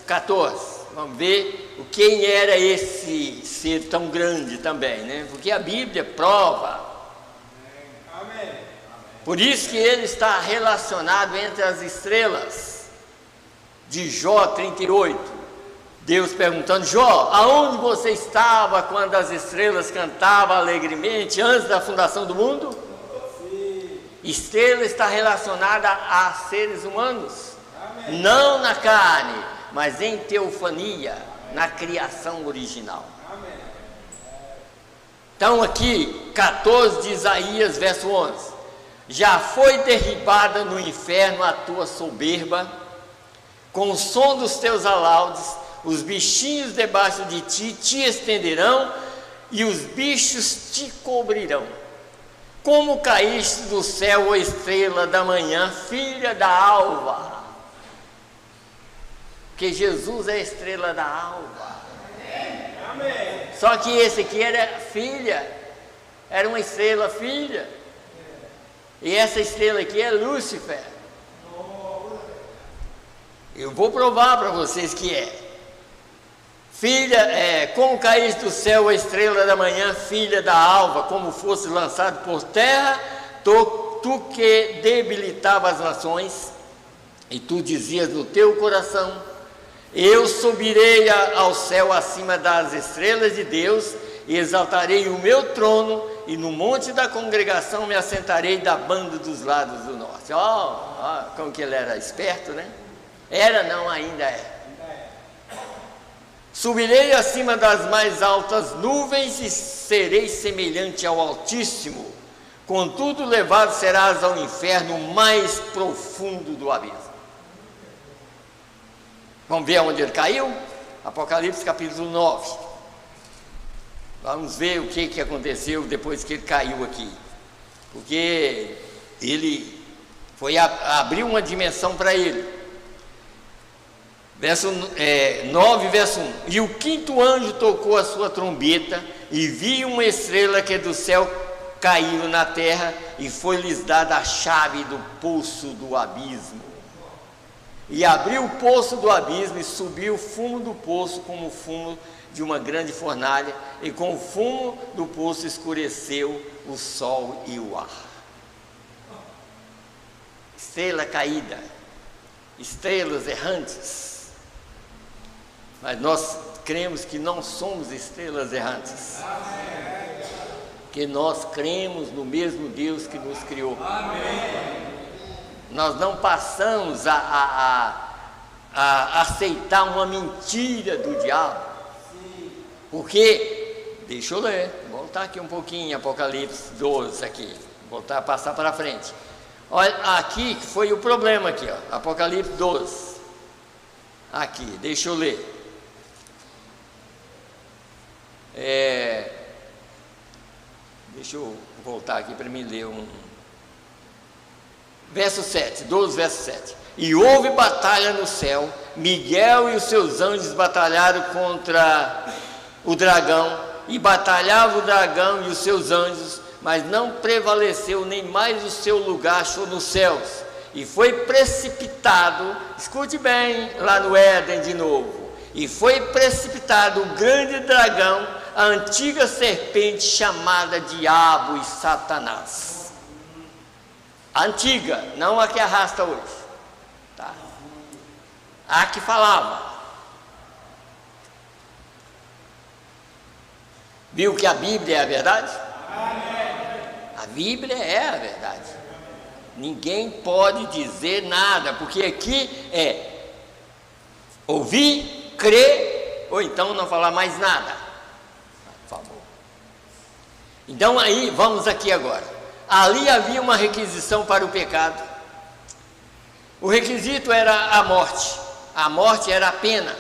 14, vamos ver quem era esse ser tão grande também, né? Porque a Bíblia prova. Amém. Por isso que ele está relacionado entre as estrelas, de Jó 38, Deus perguntando, Jó, aonde você estava quando as estrelas cantavam alegremente antes da fundação do mundo? Sim. Estrela está relacionada a seres humanos. Amém. Não na carne, mas em teofania, na criação original. Amém. Então aqui, 14 de Isaías, verso 11. Já foi derribada no inferno a tua soberba, com o som dos teus alaudes, os bichinhos debaixo de ti te estenderão e os bichos te cobrirão. Como caíste do céu, ó estrela da manhã, filha da alva. Porque Jesus é a estrela da alva. Amém. Só que esse aqui era filha, era uma estrela filha. E essa estrela aqui é Lúcifer. Eu vou provar para vocês que é. Filha, como caíste do céu a estrela da manhã, filha da alva, como fosse lançado por terra, tu que debilitava as nações, e tu dizias no teu coração, eu subirei ao céu acima das estrelas de Deus, e exaltarei o meu trono, e no monte da congregação me assentarei da banda dos lados do norte. Ó, como que ele era esperto, né? Era não, ainda é. Subirei acima das mais altas nuvens e serei semelhante ao Altíssimo. Contudo, levado serás ao inferno mais profundo do abismo. Vamos ver onde ele caiu? Apocalipse capítulo 9. Vamos ver o que aconteceu depois que ele caiu aqui. Porque ele foi abrir uma dimensão para ele. Verso 9, verso 1. E o quinto anjo tocou a sua trombeta, e vi uma estrela que do céu caiu na terra, e foi-lhes dada a chave do poço do abismo. E abriu o poço do abismo, e subiu o fumo do poço como o fumo de uma grande fornalha, e com o fumo do poço escureceu o sol e o ar. Estrela caída, estrelas errantes. Mas nós cremos que não somos estrelas errantes. Que nós cremos no mesmo Deus que nos criou. Nós não passamos a aceitar uma mentira do diabo. Porque, deixa eu ler, voltar aqui um pouquinho, Apocalipse 12 aqui, voltar a passar para frente. Olha, aqui foi o problema aqui, ó, Apocalipse 12. Aqui, deixa eu ler. Deixa eu voltar aqui para mim ler verso 7, 12, verso 7. E houve batalha no céu, Miguel e os seus anjos batalharam contra o dragão, e batalhava o dragão e os seus anjos, mas não prevaleceu, nem mais o seu lugar achou nos céus, e foi precipitado, escute bem, lá no Éden de novo, e foi precipitado o grande dragão, a antiga serpente chamada Diabo e Satanás. A antiga, não a que arrasta hoje, tá? A que falava. Viu que a Bíblia é a verdade? A Bíblia é a verdade. Ninguém pode dizer nada, porque aqui é ouvir, crer, ou então não falar mais nada. Por favor. Então aí, vamos aqui agora. Ali havia uma requisição para o pecado. O requisito era a morte. A morte era a pena.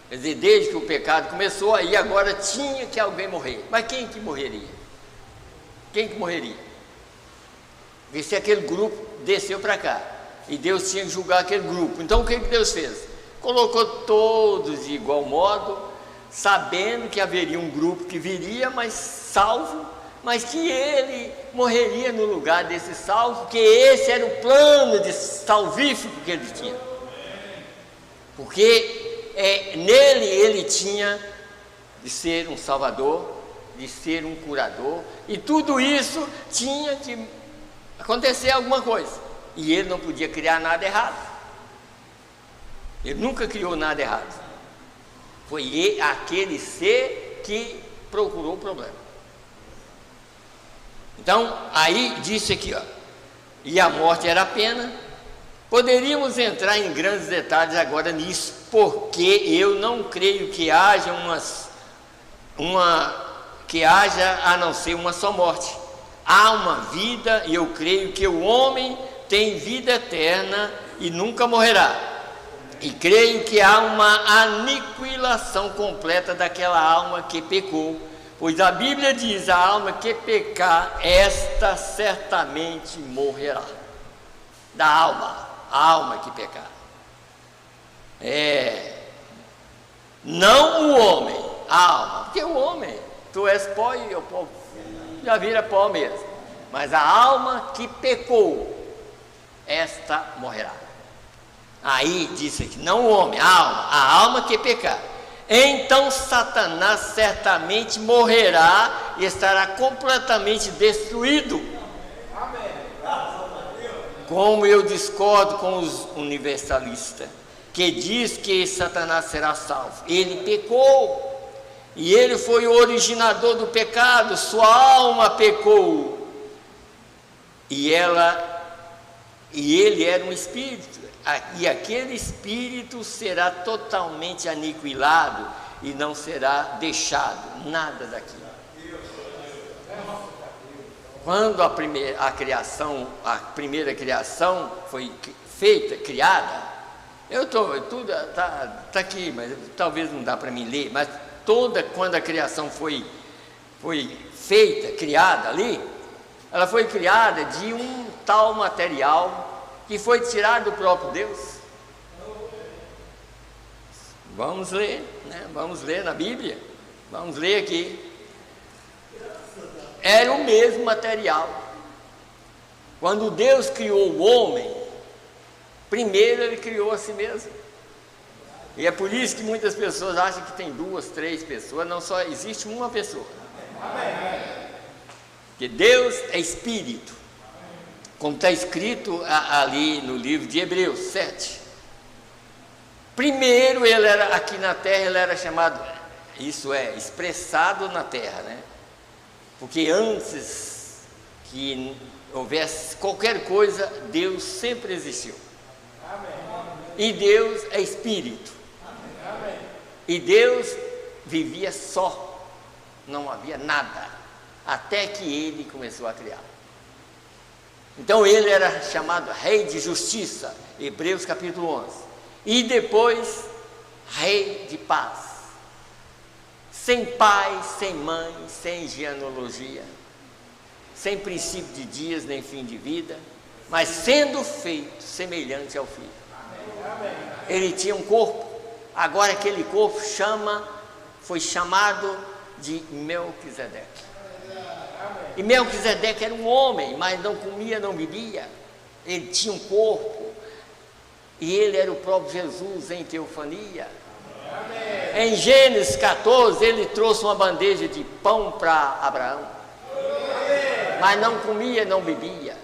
Quer dizer, desde que o pecado começou, aí agora tinha que alguém morrer. Mas quem que morreria? Quem que morreria? Porque se aquele grupo desceu para cá, e Deus tinha que julgar aquele grupo. Então o que Deus fez? Colocou todos de igual modo, sabendo que haveria um grupo que viria, mas salvo, mas que ele morreria no lugar desse salvo, porque esse era o plano de salvífico que ele tinha. Porque nele ele tinha de ser um salvador, de ser um curador, e tudo isso tinha que acontecer alguma coisa, e ele não podia criar nada errado. Ele nunca criou nada errado. Foi aquele ser que procurou o problema. Então, aí disse aqui, ó, e a morte era a pena. Poderíamos entrar em grandes detalhes agora nisso, porque eu não creio que haja a não ser uma só morte. Há uma vida, e eu creio que o homem tem vida eterna e nunca morrerá. E creio que há uma aniquilação completa daquela alma que pecou, pois a Bíblia diz: a alma que pecar, esta certamente morrerá. Da alma, a alma que pecar. Não o homem, a alma, porque o homem, tu és pó e eu pó, já vira pó mesmo. Mas a alma que pecou, esta morrerá. Aí disse aqui, não o homem, a alma que pecar. Então Satanás certamente morrerá e estará completamente destruído. Como eu discordo com os universalistas, que diz que Satanás será salvo. Ele pecou, e ele foi o originador do pecado, sua alma pecou, e ele era um espírito, e aquele espírito será totalmente aniquilado, e não será deixado nada daquilo. Quando a primeira criação foi feita, criada, tudo está aqui, mas talvez não dá para mim ler, mas quando a criação foi feita, criada ali, ela foi criada de um tal material que foi tirado do próprio Deus. Vamos ler, né? Vamos ler na Bíblia, vamos ler aqui. Era o mesmo material. Quando Deus criou o homem, primeiro ele criou a si mesmo. E é por isso que muitas pessoas acham que tem 2, 3 pessoas, não, só existe uma pessoa. Porque Deus é espírito, como está escrito ali no livro de Hebreus 7. Primeiro, ele era aqui na terra, ele era chamado, isso é, expressado na terra, né? Porque antes que houvesse qualquer coisa, Deus sempre existiu. E Deus é espírito. E Deus vivia só, não havia nada, até que ele começou a criar. Então ele era chamado Rei de Justiça, Hebreus capítulo 11. E depois, Rei de Paz. Sem pai, sem mãe, sem genealogia, sem princípio de dias nem fim de vida, mas sendo feito semelhante ao Filho. Ele tinha um corpo, agora aquele corpo foi chamado de Melquisedeque. E Melquisedeque era um homem, mas não comia, não bebia. Ele tinha um corpo, e ele era o próprio Jesus em teofania. Em Gênesis 14, ele trouxe uma bandeja de pão para Abraão, mas não comia, não bebia.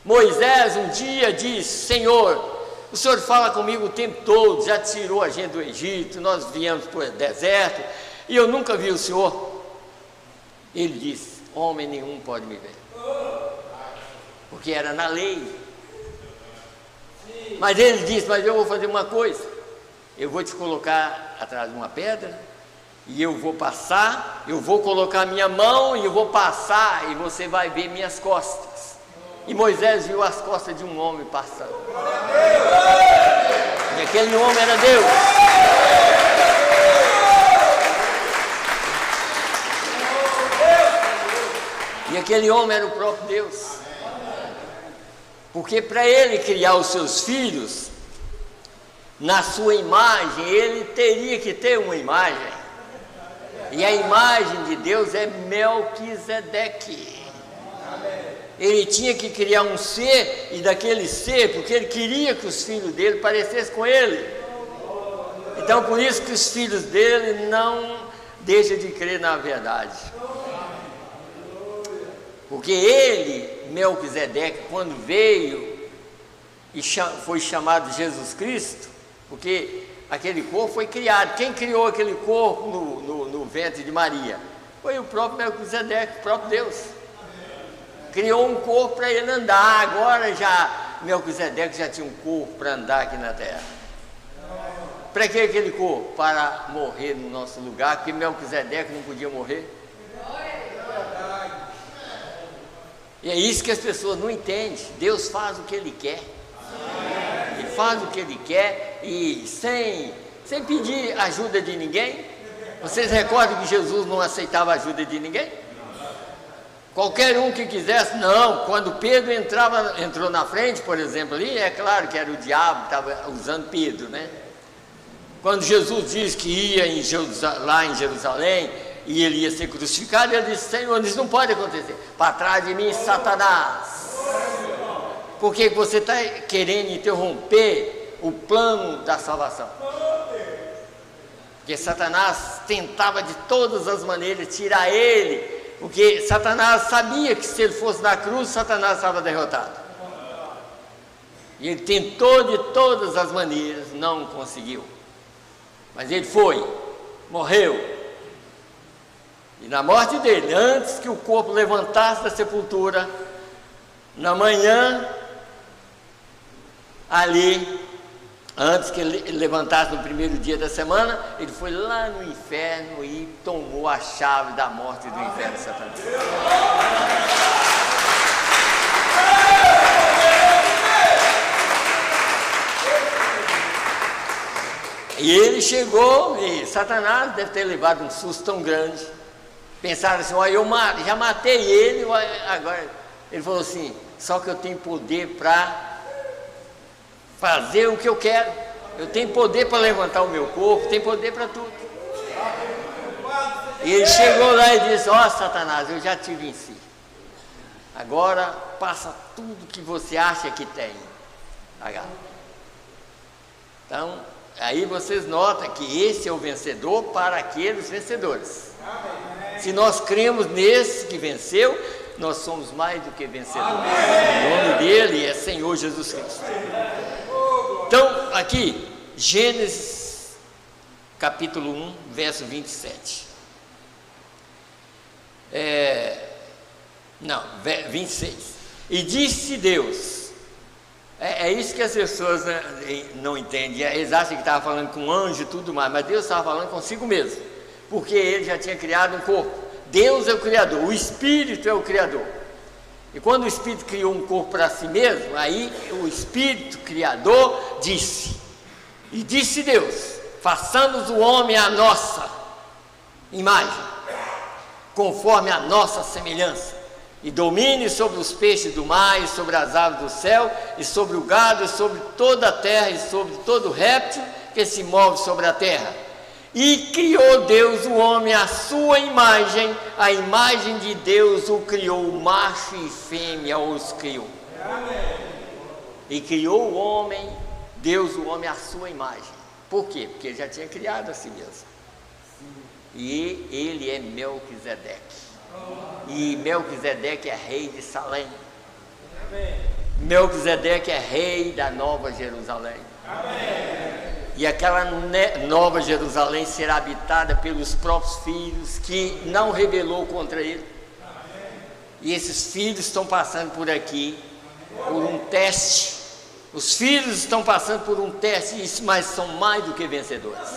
Moisés um dia disse: Senhor, o Senhor fala comigo o tempo todo, já tirou a gente do Egito, nós viemos para o deserto, e eu nunca vi o Senhor. Ele disse: homem nenhum pode me ver, porque era na lei. Mas ele disse: mas eu vou fazer uma coisa, eu vou te colocar atrás de uma pedra, e eu vou passar, eu vou colocar minha mão, e eu vou passar, e você vai ver minhas costas. E Moisés viu as costas de um homem passando, e aquele homem era Deus. E aquele homem era o próprio Deus. Porque para ele criar os seus filhos na sua imagem, ele teria que ter uma imagem. E a imagem de Deus é Melquisedeque. Ele tinha que criar um ser, e daquele ser, porque ele queria que os filhos dele parecessem com ele. Então por isso que os filhos dele não deixam de crer na verdade. Porque ele, Melquisedeque, quando veio e foi chamado Jesus Cristo, porque aquele corpo foi criado. Quem criou aquele corpo no ventre de Maria? Foi o próprio Melquisedeque, o próprio Deus. Criou um corpo para ele andar. Agora já Melquisedeque já tinha um corpo para andar aqui na terra. Para que aquele corpo? Para morrer no nosso lugar, porque Melquisedeque não podia morrer. E é isso que as pessoas não entendem. Deus faz o que Ele quer. Ele faz o que Ele quer e sem pedir ajuda de ninguém. Vocês recordam que Jesus não aceitava ajuda de ninguém? Qualquer um que quisesse, não. Quando Pedro entrou na frente, por exemplo, ali, é claro que era o diabo que estava usando Pedro, né? Quando Jesus disse que ia lá em Jerusalém, e ele ia ser crucificado, ele disse: Senhor, isso não pode acontecer. Para trás de mim, Satanás. Por que você está querendo interromper o plano da salvação? Porque Satanás tentava de todas as maneiras tirar ele, porque Satanás sabia que se ele fosse na cruz, Satanás estava derrotado. E ele tentou de todas as maneiras, não conseguiu. Mas ele foi, morreu. E na morte dele, antes que o corpo levantasse da sepultura, na manhã, ali, antes que ele levantasse no primeiro dia da semana, ele foi lá no inferno e tomou a chave da morte do inferno, Satanás. E ele chegou, e Satanás deve ter levado um susto tão grande. Pensaram assim: olha, eu já matei ele, agora. Ele falou assim: só que eu tenho poder para fazer o que eu quero. Eu tenho poder para levantar o meu corpo, tenho poder para tudo. E ele chegou lá e disse: ó, Satanás, eu já te venci. Agora passa tudo que você acha que tem. Então, aí vocês notam que esse é o vencedor para aqueles vencedores. Se nós cremos nesse que venceu, nós somos mais do que vencedores. O nome dele é Senhor Jesus Cristo. Então, aqui, Gênesis capítulo 1, verso 27. 26. E disse Deus, é isso que as pessoas não entendem, eles acham que estava falando com um anjo e tudo mais, mas Deus estava falando consigo mesmo, porque ele já tinha criado um corpo. Deus é o Criador, o Espírito é o Criador. E quando o Espírito criou um corpo para si mesmo, aí o Espírito Criador disse, e disse Deus, façamos o homem à nossa imagem, conforme a nossa semelhança, e domine sobre os peixes do mar, e sobre as aves do céu, e sobre o gado, e sobre toda a terra, e sobre todo réptil que se move sobre a terra. E criou Deus o homem à sua imagem, a imagem de Deus o criou, macho e fêmea os criou. E criou o homem, Deus o homem à sua imagem. Por quê? Porque ele já tinha criado a si mesmo. E ele é Melquisedeque. E Melquisedeque é rei de Salém. Melquisedeque é rei da Nova Jerusalém. E aquela Nova Jerusalém será habitada pelos próprios filhos que não rebelou contra ele. E esses filhos estão passando por aqui, por um teste. Os filhos estão passando por um teste, mas são mais do que vencedores.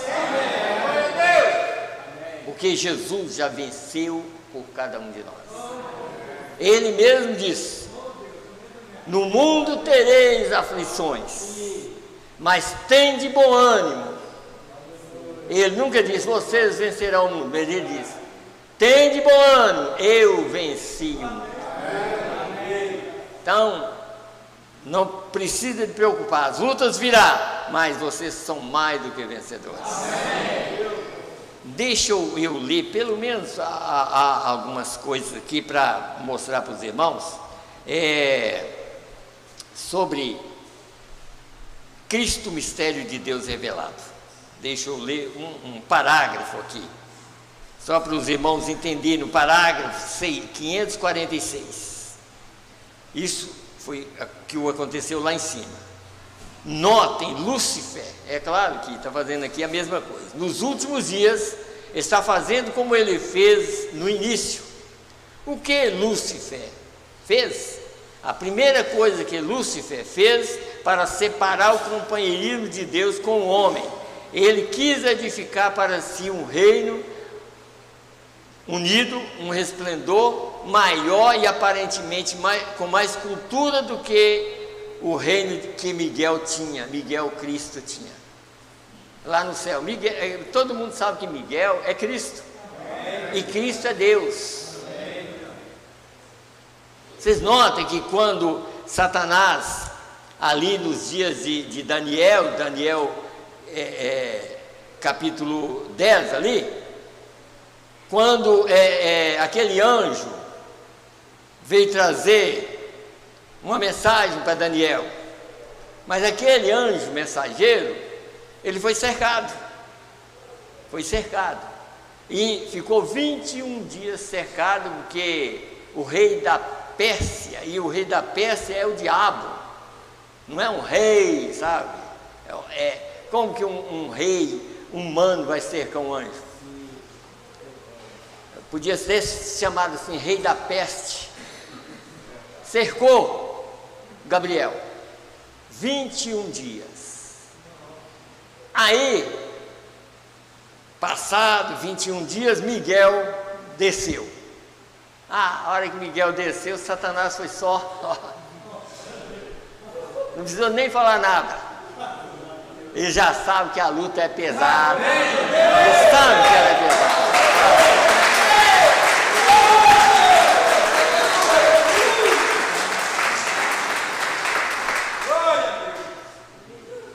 Porque Jesus já venceu por cada um de nós. Ele mesmo disse, no mundo tereis aflições, mas tende bom ânimo. Ele nunca disse, vocês vencerão o mundo. Ele disse, tende bom ânimo, eu venci o mundo. Então, não precisa de preocupar, as lutas virão, mas vocês são mais do que vencedores. Deixa eu ler pelo menos algumas coisas aqui para mostrar para os irmãos sobre Cristo, mistério de Deus revelado. Deixa eu ler um parágrafo aqui, só para os irmãos entenderem. No parágrafo 546, isso foi o que aconteceu lá em cima. Notem, Lúcifer, é claro que está fazendo aqui a mesma coisa. Nos últimos dias, está fazendo como ele fez no início. O que Lúcifer fez? A primeira coisa que Lúcifer fez para separar o companheirismo de Deus com o homem, ele quis edificar para si um reino unido, um resplendor maior e aparentemente com mais cultura do que o reino que Miguel Cristo tinha lá no céu. Todo mundo sabe que Miguel é Cristo, e Cristo é Deus. Vocês notam que quando Satanás, ali nos dias de Daniel capítulo 10 ali, quando aquele anjo veio trazer uma mensagem para Daniel, mas aquele anjo mensageiro, ele foi cercado, e ficou 21 dias cercado, porque o rei da Pérsia, e o rei da Pérsia é o diabo, não é um rei, sabe? Como que um rei humano vai cercar um anjo? Podia ser chamado assim, rei da peste. Cercou Gabriel 21 dias. Aí, passado 21 dias, Miguel desceu. A hora que Miguel desceu, Satanás foi só. Não precisou nem falar nada. Ele já sabe que a luta é pesada. Ele sabe que ela é pesada.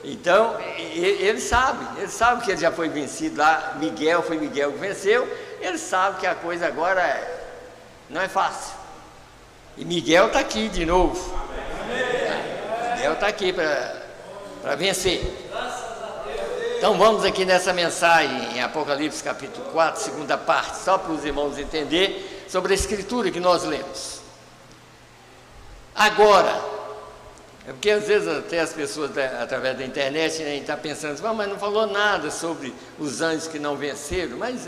Então, ele sabe que ele já foi vencido lá. Foi Miguel que venceu. Ele sabe que a coisa agora não é fácil. E Miguel está aqui de novo. Miguel está aqui para vencer. Então vamos aqui nessa mensagem em Apocalipse capítulo 4, segunda parte, só para os irmãos entenderem sobre a escritura que nós lemos. Agora, É porque às vezes até as pessoas, através da internet, né, a gente está pensando assim, mas não falou nada sobre os anjos que não venceram, mas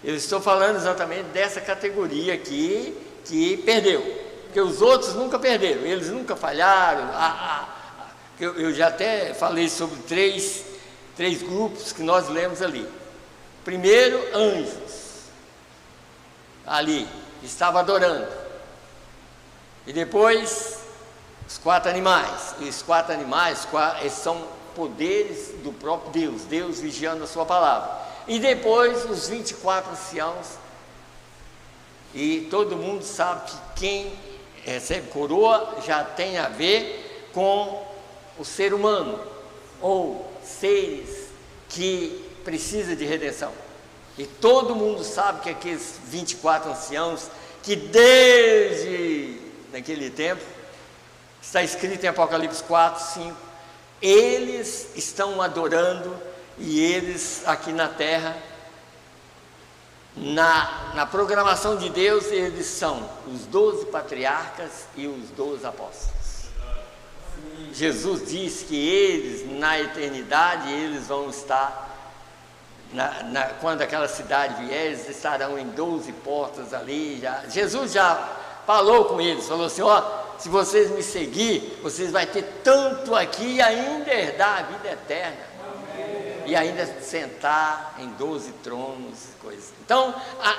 eu estou falando exatamente dessa categoria aqui que perdeu, porque os outros nunca perderam, eles nunca falharam. Eu já até falei sobre três grupos que nós lemos ali. Primeiro, anjos, ali, estava adorando, e depois os 4 animais. E os 4 animais, eles são poderes do próprio Deus, Deus vigiando a sua palavra. E depois os 24 anciãos. E todo mundo sabe que quem recebe coroa já tem a ver com o ser humano, ou seres que precisam de redenção. E todo mundo sabe que aqueles 24 anciãos, que desde naquele tempo, está escrito em Apocalipse 4, 5, eles estão adorando, e eles aqui na terra, na programação de Deus, eles são os 12 patriarcas e os 12 apóstolos. Jesus disse que eles, na eternidade, eles vão estar, quando aquela cidade vier, eles estarão em 12 portas ali. Jesus já falou com eles, falou assim, se vocês me seguir, vocês vão ter tanto aqui e ainda herdar a vida eterna. Amém. E ainda sentar em 12 tronos, coisas. Então,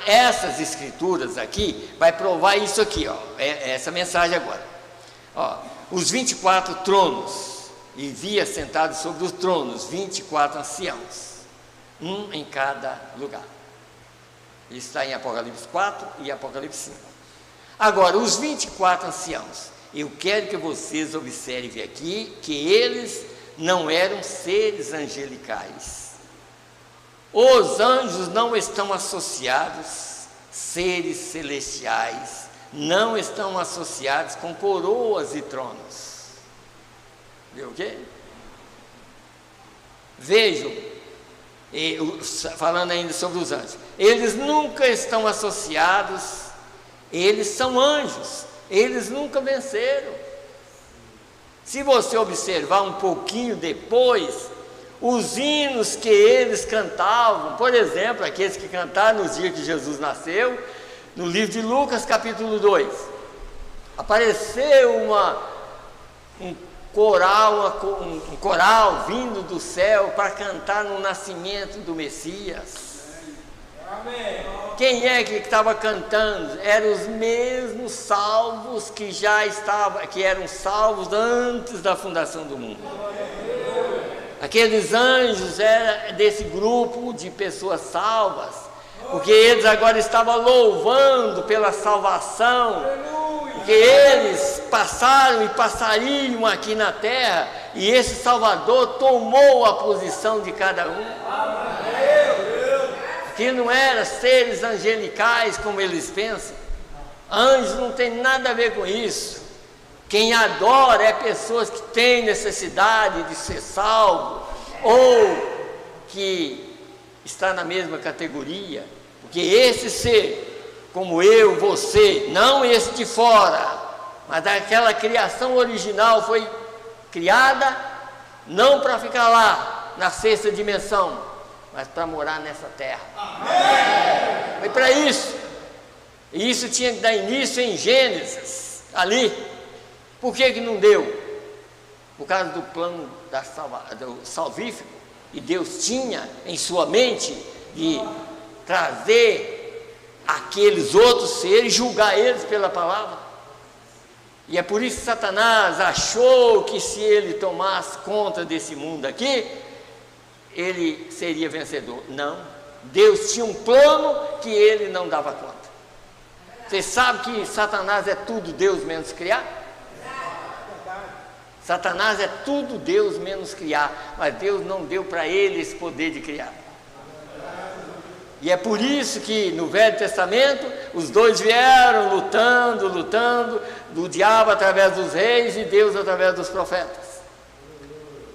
essas escrituras aqui, vai provar isso aqui, essa mensagem agora. Os 24 tronos, e via sentados sobre os tronos, 24 anciãos, um em cada lugar. Isso está em Apocalipse 4 e Apocalipse 5. Agora, os 24 anciãos, eu quero que vocês observem aqui que eles não eram seres angelicais. Os anjos não estão associados, seres celestiais, não estão associados com coroas e tronos. Viu o quê? Vejam, falando ainda sobre os anjos, eles nunca estão associados, eles são anjos, eles nunca venceram. Se você observar um pouquinho depois, os hinos que eles cantavam, por exemplo, aqueles que cantaram nos dias que Jesus nasceu, no livro de Lucas capítulo 2, apareceu um coral vindo do céu para cantar no nascimento do Messias. Amém. Quem é que estava cantando? Eram os mesmos salvos que que eram salvos antes da fundação do mundo. Aqueles anjos eram desse grupo de pessoas salvas, porque eles agora estavam louvando pela salvação, porque eles passaram e passariam aqui na terra, e esse Salvador tomou a posição de cada um. Que não eram seres angelicais como eles pensam. Anjos não tem nada a ver com isso. Quem adora é pessoas que têm necessidade de ser salvo, ou que está na mesma categoria, porque esse ser, como eu, você, não esse de fora, mas daquela criação original, foi criada não para ficar lá na sexta dimensão, mas para morar nessa terra. Amém. Foi para isso. E isso tinha que dar início em Gênesis, ali. Por que não deu? Por causa do plano do salvífico. E Deus tinha em sua mente de trazer aqueles outros seres, julgar eles pela palavra. E é por isso que Satanás achou que se ele tomasse conta desse mundo aqui, ele seria vencedor. Não, Deus tinha um plano que ele não dava conta. Você sabe que Satanás é tudo Deus menos criar? Satanás é tudo Deus menos criar, mas Deus não deu para ele esse poder de criar. E é por isso que no Velho Testamento os dois vieram lutando, do diabo através dos reis e Deus através dos profetas.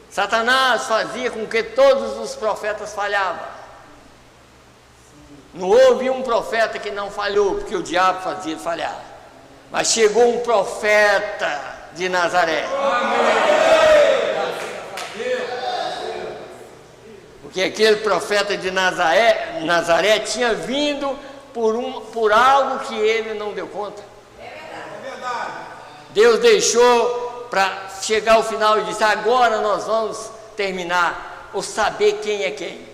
Satanás fazia com que todos os profetas falhavam. Não houve um profeta que não falhou, porque o diabo fazia falhar. Mas chegou um profeta de Nazaré. Porque aquele profeta de Nazaré tinha vindo por algo que ele não deu conta. Deus deixou para chegar ao final e disse: agora nós vamos terminar, ou saber quem é quem.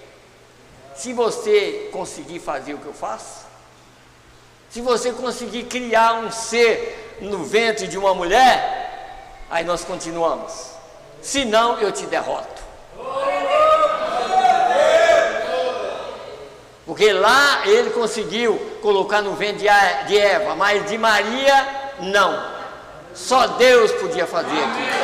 Se você conseguir fazer o que eu faço, se você conseguir criar um ser no ventre de uma mulher, aí nós continuamos. Se não, eu te derroto. Porque lá ele conseguiu colocar no ventre de Eva, mas de Maria não. Só Deus podia fazer aquilo.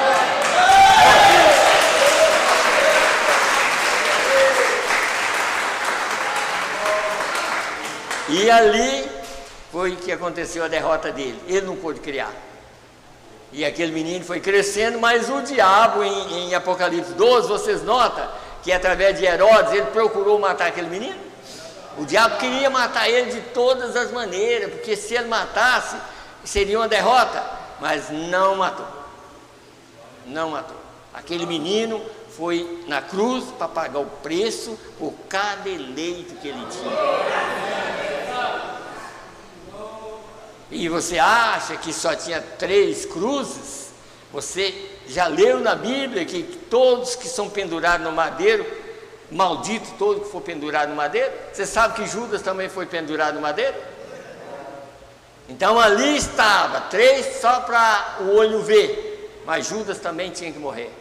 E ali foi que aconteceu a derrota dele. Ele não pôde criar. E aquele menino foi crescendo, mas o diabo em Apocalipse 12, vocês notam que através de Herodes ele procurou matar aquele menino. O diabo queria matar ele de todas as maneiras, porque se ele matasse, seria uma derrota, mas não matou. Não matou. Aquele menino foi na cruz para pagar o preço por cada eleito que ele tinha. E você acha que só tinha 3 cruzes? Você já leu na Bíblia que todos que são pendurados no madeiro, maldito todo que for pendurado no madeiro? Você sabe que Judas também foi pendurado no madeiro? Então ali estava 3 só para o olho ver, mas Judas também tinha que morrer.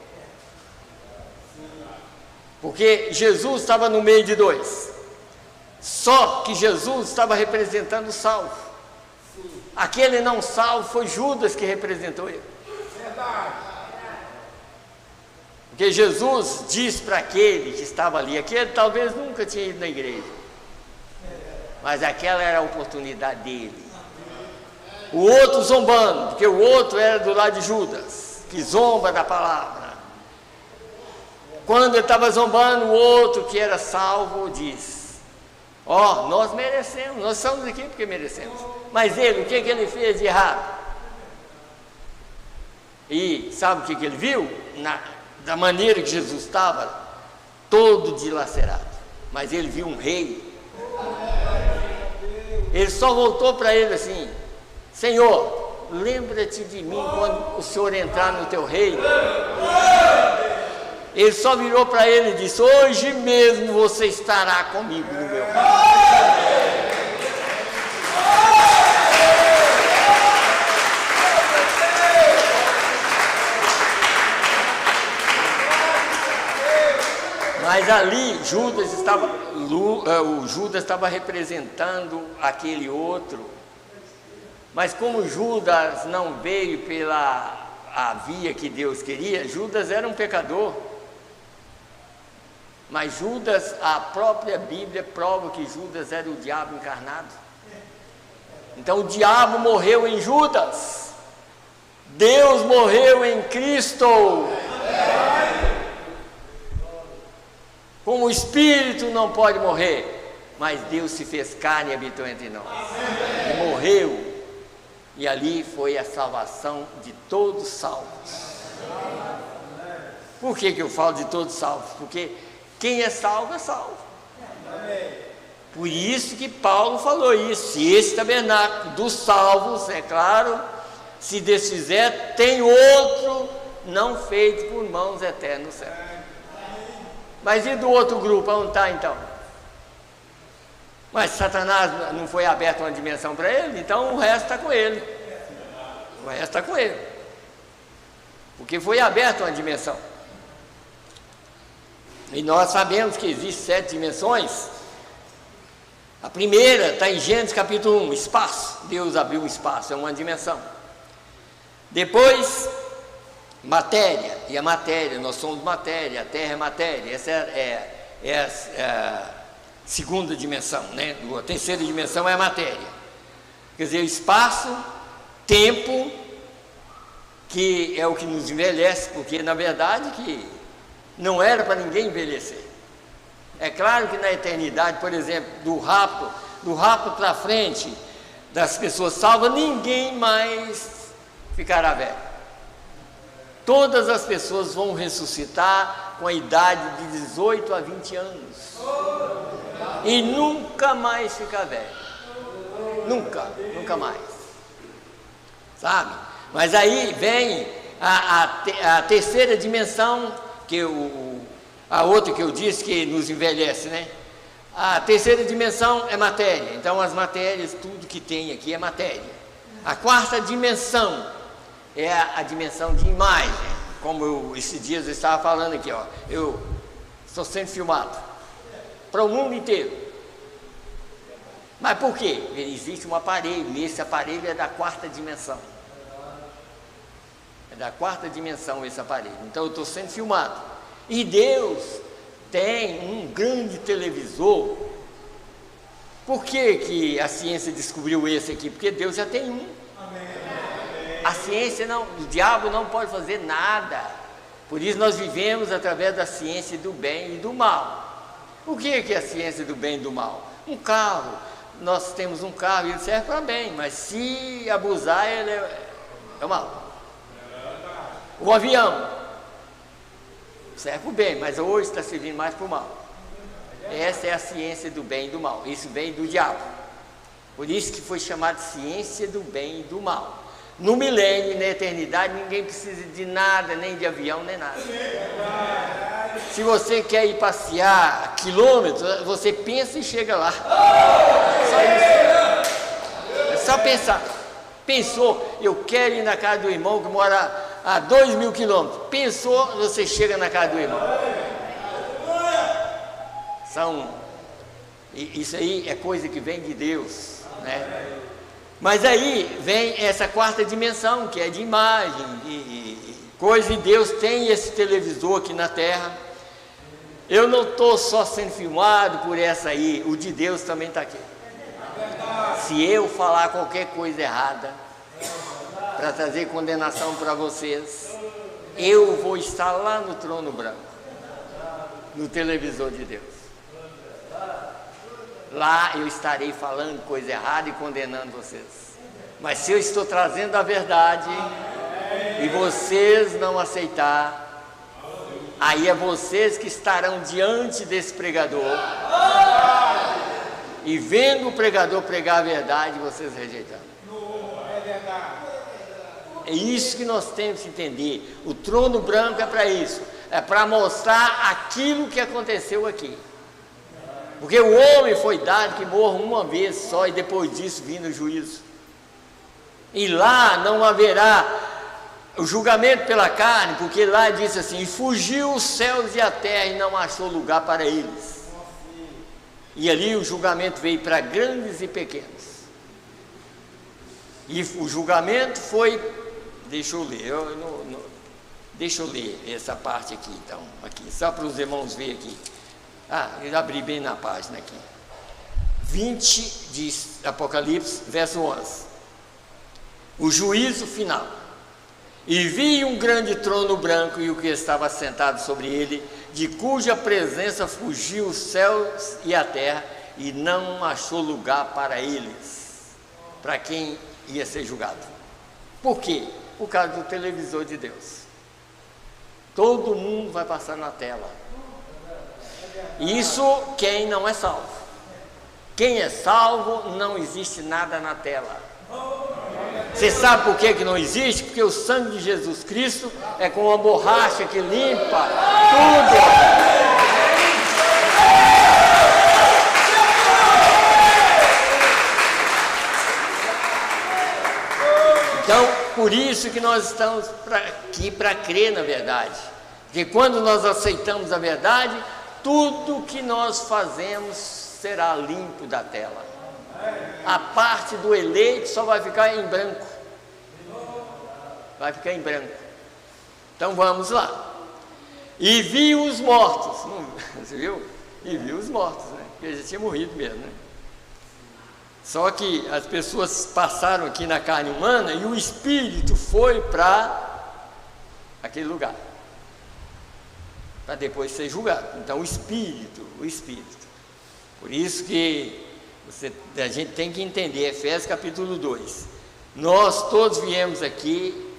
Porque Jesus estava no meio de 2. Só que Jesus estava representando o salvo. Aquele não salvo foi Judas que representou ele. Porque Jesus disse para aquele que estava ali, aquele talvez nunca tinha ido na igreja, mas aquela era a oportunidade dele. O outro zombando, porque o outro era do lado de Judas, que zomba da palavra. Quando ele estava zombando, o outro que era salvo disse: ó, nós merecemos, nós estamos aqui porque merecemos. Mas ele, o que ele fez de errado? E sabe o que ele viu? Da maneira que Jesus estava, todo dilacerado. Mas ele viu um rei. Ele só voltou para ele assim: Senhor, lembra-te de mim quando o Senhor entrar no teu reino. Ele só virou para ele e disse: hoje mesmo você estará comigo no meu reino. Mas ali Judas estava representando aquele outro. Mas como Judas não veio pela a via que Deus queria, Judas era um pecador. Mas Judas, a própria Bíblia prova que Judas era o diabo encarnado. Então o diabo morreu em Judas, Deus morreu em Cristo. Como o Espírito não pode morrer, mas Deus se fez carne e habitou entre nós. E morreu. E ali foi a salvação de todos salvos. Por que eu falo de todos salvos? Porque quem é salvo é salvo. Por isso que Paulo falou isso: se esse tabernáculo dos salvos, é claro, se desfizer, tem outro não feito por mãos eternas no céu. Mas e do outro grupo, onde está então? Mas Satanás não foi aberto uma dimensão para ele, então o resto está com ele. O resto está com ele. Porque foi aberta uma dimensão. E nós sabemos que existem 7 dimensões. A primeira está em Gênesis capítulo 1, espaço. Deus abriu um espaço, é uma dimensão. Depois, matéria. E a matéria, nós somos matéria, a terra é matéria. Essa é a segunda dimensão, né? A terceira dimensão é a matéria. Quer dizer, o espaço, tempo, que é o que nos envelhece, porque na verdade que não era para ninguém envelhecer. É claro que na eternidade, por exemplo, do rapto para frente das pessoas salvas, ninguém mais ficará velho. todas as pessoas vão ressuscitar com a idade de 18 a 20 anos. E nunca mais ficar velho. Nunca mais. Sabe? Mas aí vem a terceira dimensão, a outra que eu disse que nos envelhece, né? A terceira dimensão é matéria. Então as matérias, tudo que tem aqui é matéria. A quarta dimensão é a dimensão de imagem. Como esses dias eu estava falando aqui, ó. Eu estou sendo filmado para o mundo inteiro. Mas por quê? Existe um aparelho, e esse aparelho é da quarta dimensão. É da quarta dimensão esse aparelho. Então eu estou sendo filmado. E Deus tem um grande televisor. Por que a ciência descobriu esse aqui? Porque Deus já tem um. A ciência não, o diabo não pode fazer nada. Por isso nós vivemos através da ciência do bem e do mal. O que é a ciência do bem e do mal? Um carro. Nós temos um carro e ele serve para bem, mas se abusar ele é mal. O avião serve para o bem, mas hoje está servindo mais para o mal. Essa é a ciência do bem e do mal. Isso vem do diabo. Por isso que foi chamado de ciência do bem e do mal. No milênio, na eternidade, ninguém precisa de nada, nem de avião, nem nada. Se você quer ir passear quilômetros, você pensa e chega lá. Só isso. É só pensar. Pensou, eu quero ir na casa do irmão que mora a 2.000 quilômetros. Pensou, você chega na casa do irmão. Isso aí é coisa que vem de Deus, né? Mas aí vem essa quarta dimensão, que é de imagem, coisa, e Deus tem esse televisor aqui na terra. Eu não estou só sendo filmado por essa aí, o de Deus também está aqui. Se eu falar qualquer coisa errada, para trazer condenação para vocês, eu vou estar lá no trono branco, no televisor de Deus. Lá eu estarei falando coisa errada e condenando vocês. Mas se eu estou trazendo a verdade e vocês não aceitar, aí é vocês que estarão diante desse pregador e vendo o pregador pregar a verdade, vocês rejeitando. É isso que nós temos que entender. O trono branco é para isso, é para mostrar aquilo que aconteceu aqui. Porque o homem foi dado que morra uma vez só e depois disso vindo o juízo. E lá não haverá o julgamento pela carne, porque lá diz assim: e fugiu os céus e a terra e não achou lugar para eles. E ali o julgamento veio para grandes e pequenos. E o julgamento foi, deixa eu ler, deixa eu ler essa parte aqui então, aqui, só para os irmãos verem aqui. Eu abri bem na página aqui. 20 de Apocalipse, verso 11. O juízo final. E vi um grande trono branco e o que estava sentado sobre ele, de cuja presença fugiu os céus e a terra, e não achou lugar para eles, para quem ia ser julgado. Por quê? Por causa do televisor de Deus. Todo mundo vai passar na tela. Isso quem não é salvo. Quem é salvo, não existe nada na tela. Você sabe por que não existe? Porque o sangue de Jesus Cristo é como uma borracha que limpa tudo. Então, por isso que nós estamos aqui para crer na verdade. Porque quando nós aceitamos a verdade, tudo que nós fazemos será limpo da tela. A parte do eleito só vai ficar em branco. Vai ficar em branco. Então vamos lá. E vi os mortos. Você viu? E vi os mortos, né? Porque já tinha morrido mesmo, né? Só que as pessoas passaram aqui na carne humana e o espírito foi para aquele lugar, para depois ser julgado. Então o espírito. Por isso que a gente tem que entender, Efésios capítulo 2. Nós todos viemos aqui,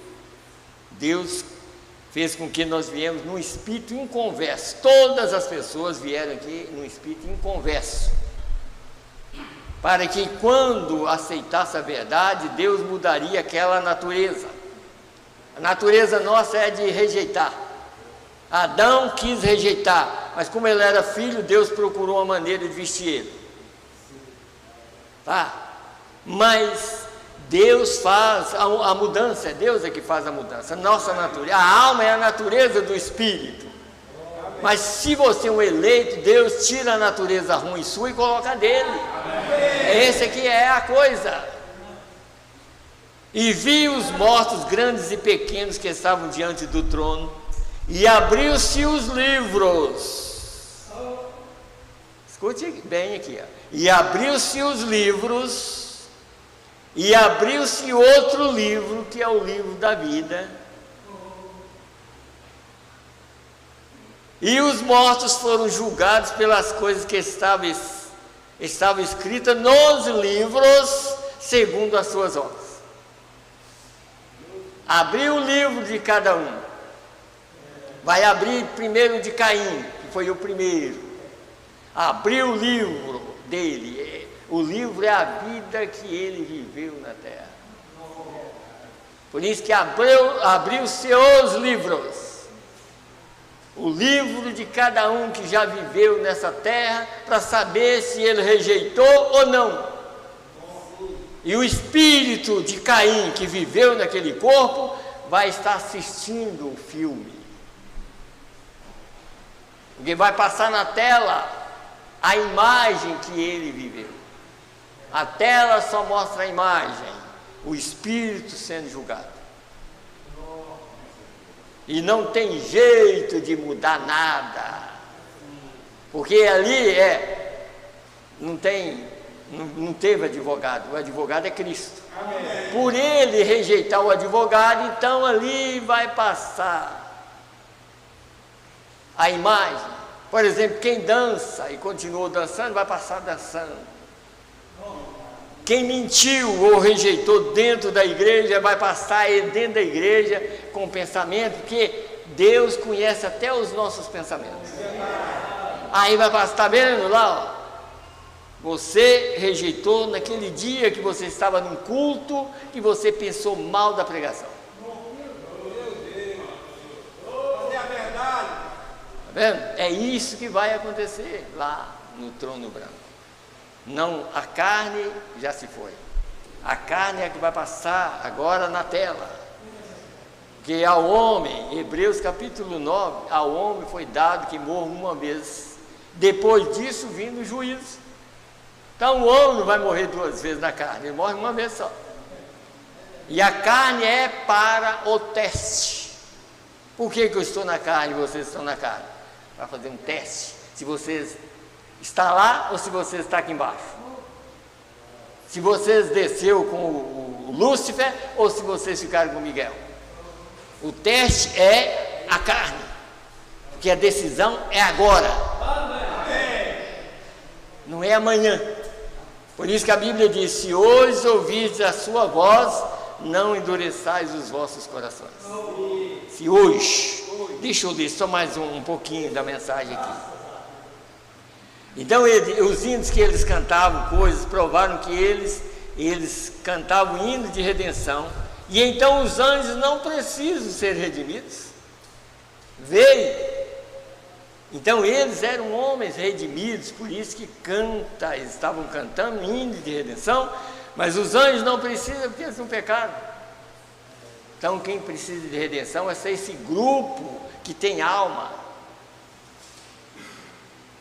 Deus fez com que nós viemos num espírito inconverso. Todas as pessoas vieram aqui num espírito inconverso, para que quando aceitasse a verdade, Deus mudaria aquela natureza. A natureza nossa é de rejeitar. Adão quis rejeitar, mas como ele era filho, Deus procurou uma maneira de vestir ele. Tá? Mas Deus faz a mudança, é Deus é que faz a mudança. Nossa natureza, a alma é a natureza do espírito. Mas se você é um eleito, Deus tira a natureza ruim sua e coloca a dele. Essa aqui é a coisa. E vi os mortos grandes e pequenos que estavam diante do trono, e abriu-se os livros. Escute bem aqui, ó. E abriu-se os livros, e abriu-se outro livro, que é o livro da vida. E os mortos foram julgados pelas coisas que estavam escritas nos livros, segundo as suas obras. Abriu o livro de cada um. Vai abrir primeiro de Caim, que foi o primeiro. Abriu o livro dele. O livro é a vida que ele viveu na terra. Por isso que abriu seus livros. O livro de cada um que já viveu nessa terra, para saber se ele rejeitou ou não. E o espírito de Caim, que viveu naquele corpo, vai estar assistindo o filme. Porque vai passar na tela a imagem que ele viveu. A tela só mostra a imagem, o espírito sendo julgado. E não tem jeito de mudar nada, porque ali não teve advogado, o advogado é Cristo. Amém. Por ele rejeitar o advogado, então ali vai passar a imagem. Por exemplo, quem dança e continuou dançando, vai passar dançando. Quem mentiu ou rejeitou dentro da igreja, vai passar dentro da igreja com pensamento, porque Deus conhece até os nossos pensamentos. Aí vai passar, está vendo lá, ó? Você rejeitou naquele dia que você estava num culto, que você pensou mal da pregação. Está vendo? É isso que vai acontecer lá no trono branco. Não, a carne já se foi. A carne é que vai passar agora na tela. Que ao homem, Hebreus capítulo 9, ao homem foi dado que morra uma vez. Depois disso, vindo o juízo. Então o homem não vai morrer duas vezes na carne, ele morre uma vez só. E a carne é para o teste. Por que eu estou na carne e vocês estão na carne? Para fazer um teste. Se vocês estão lá ou se vocês estão aqui embaixo. Se vocês desceu com o Lúcifer ou se vocês ficaram com Miguel. O teste é a carne. Porque a decisão é agora. Não é amanhã. Por isso que a Bíblia diz: se hoje ouvirdes a sua voz, não endureçais os vossos corações. Se hoje. Deixa eu ler só mais um pouquinho da mensagem aqui. Então os índios que eles cantavam coisas, provaram que eles cantavam hino de redenção. E então os anjos não precisam ser redimidos. Veio. Então eles eram homens redimidos, por isso que eles estavam cantando hino de redenção, mas os anjos não precisam, porque eles não pecaram. Então quem precisa de redenção é esse grupo que tem alma.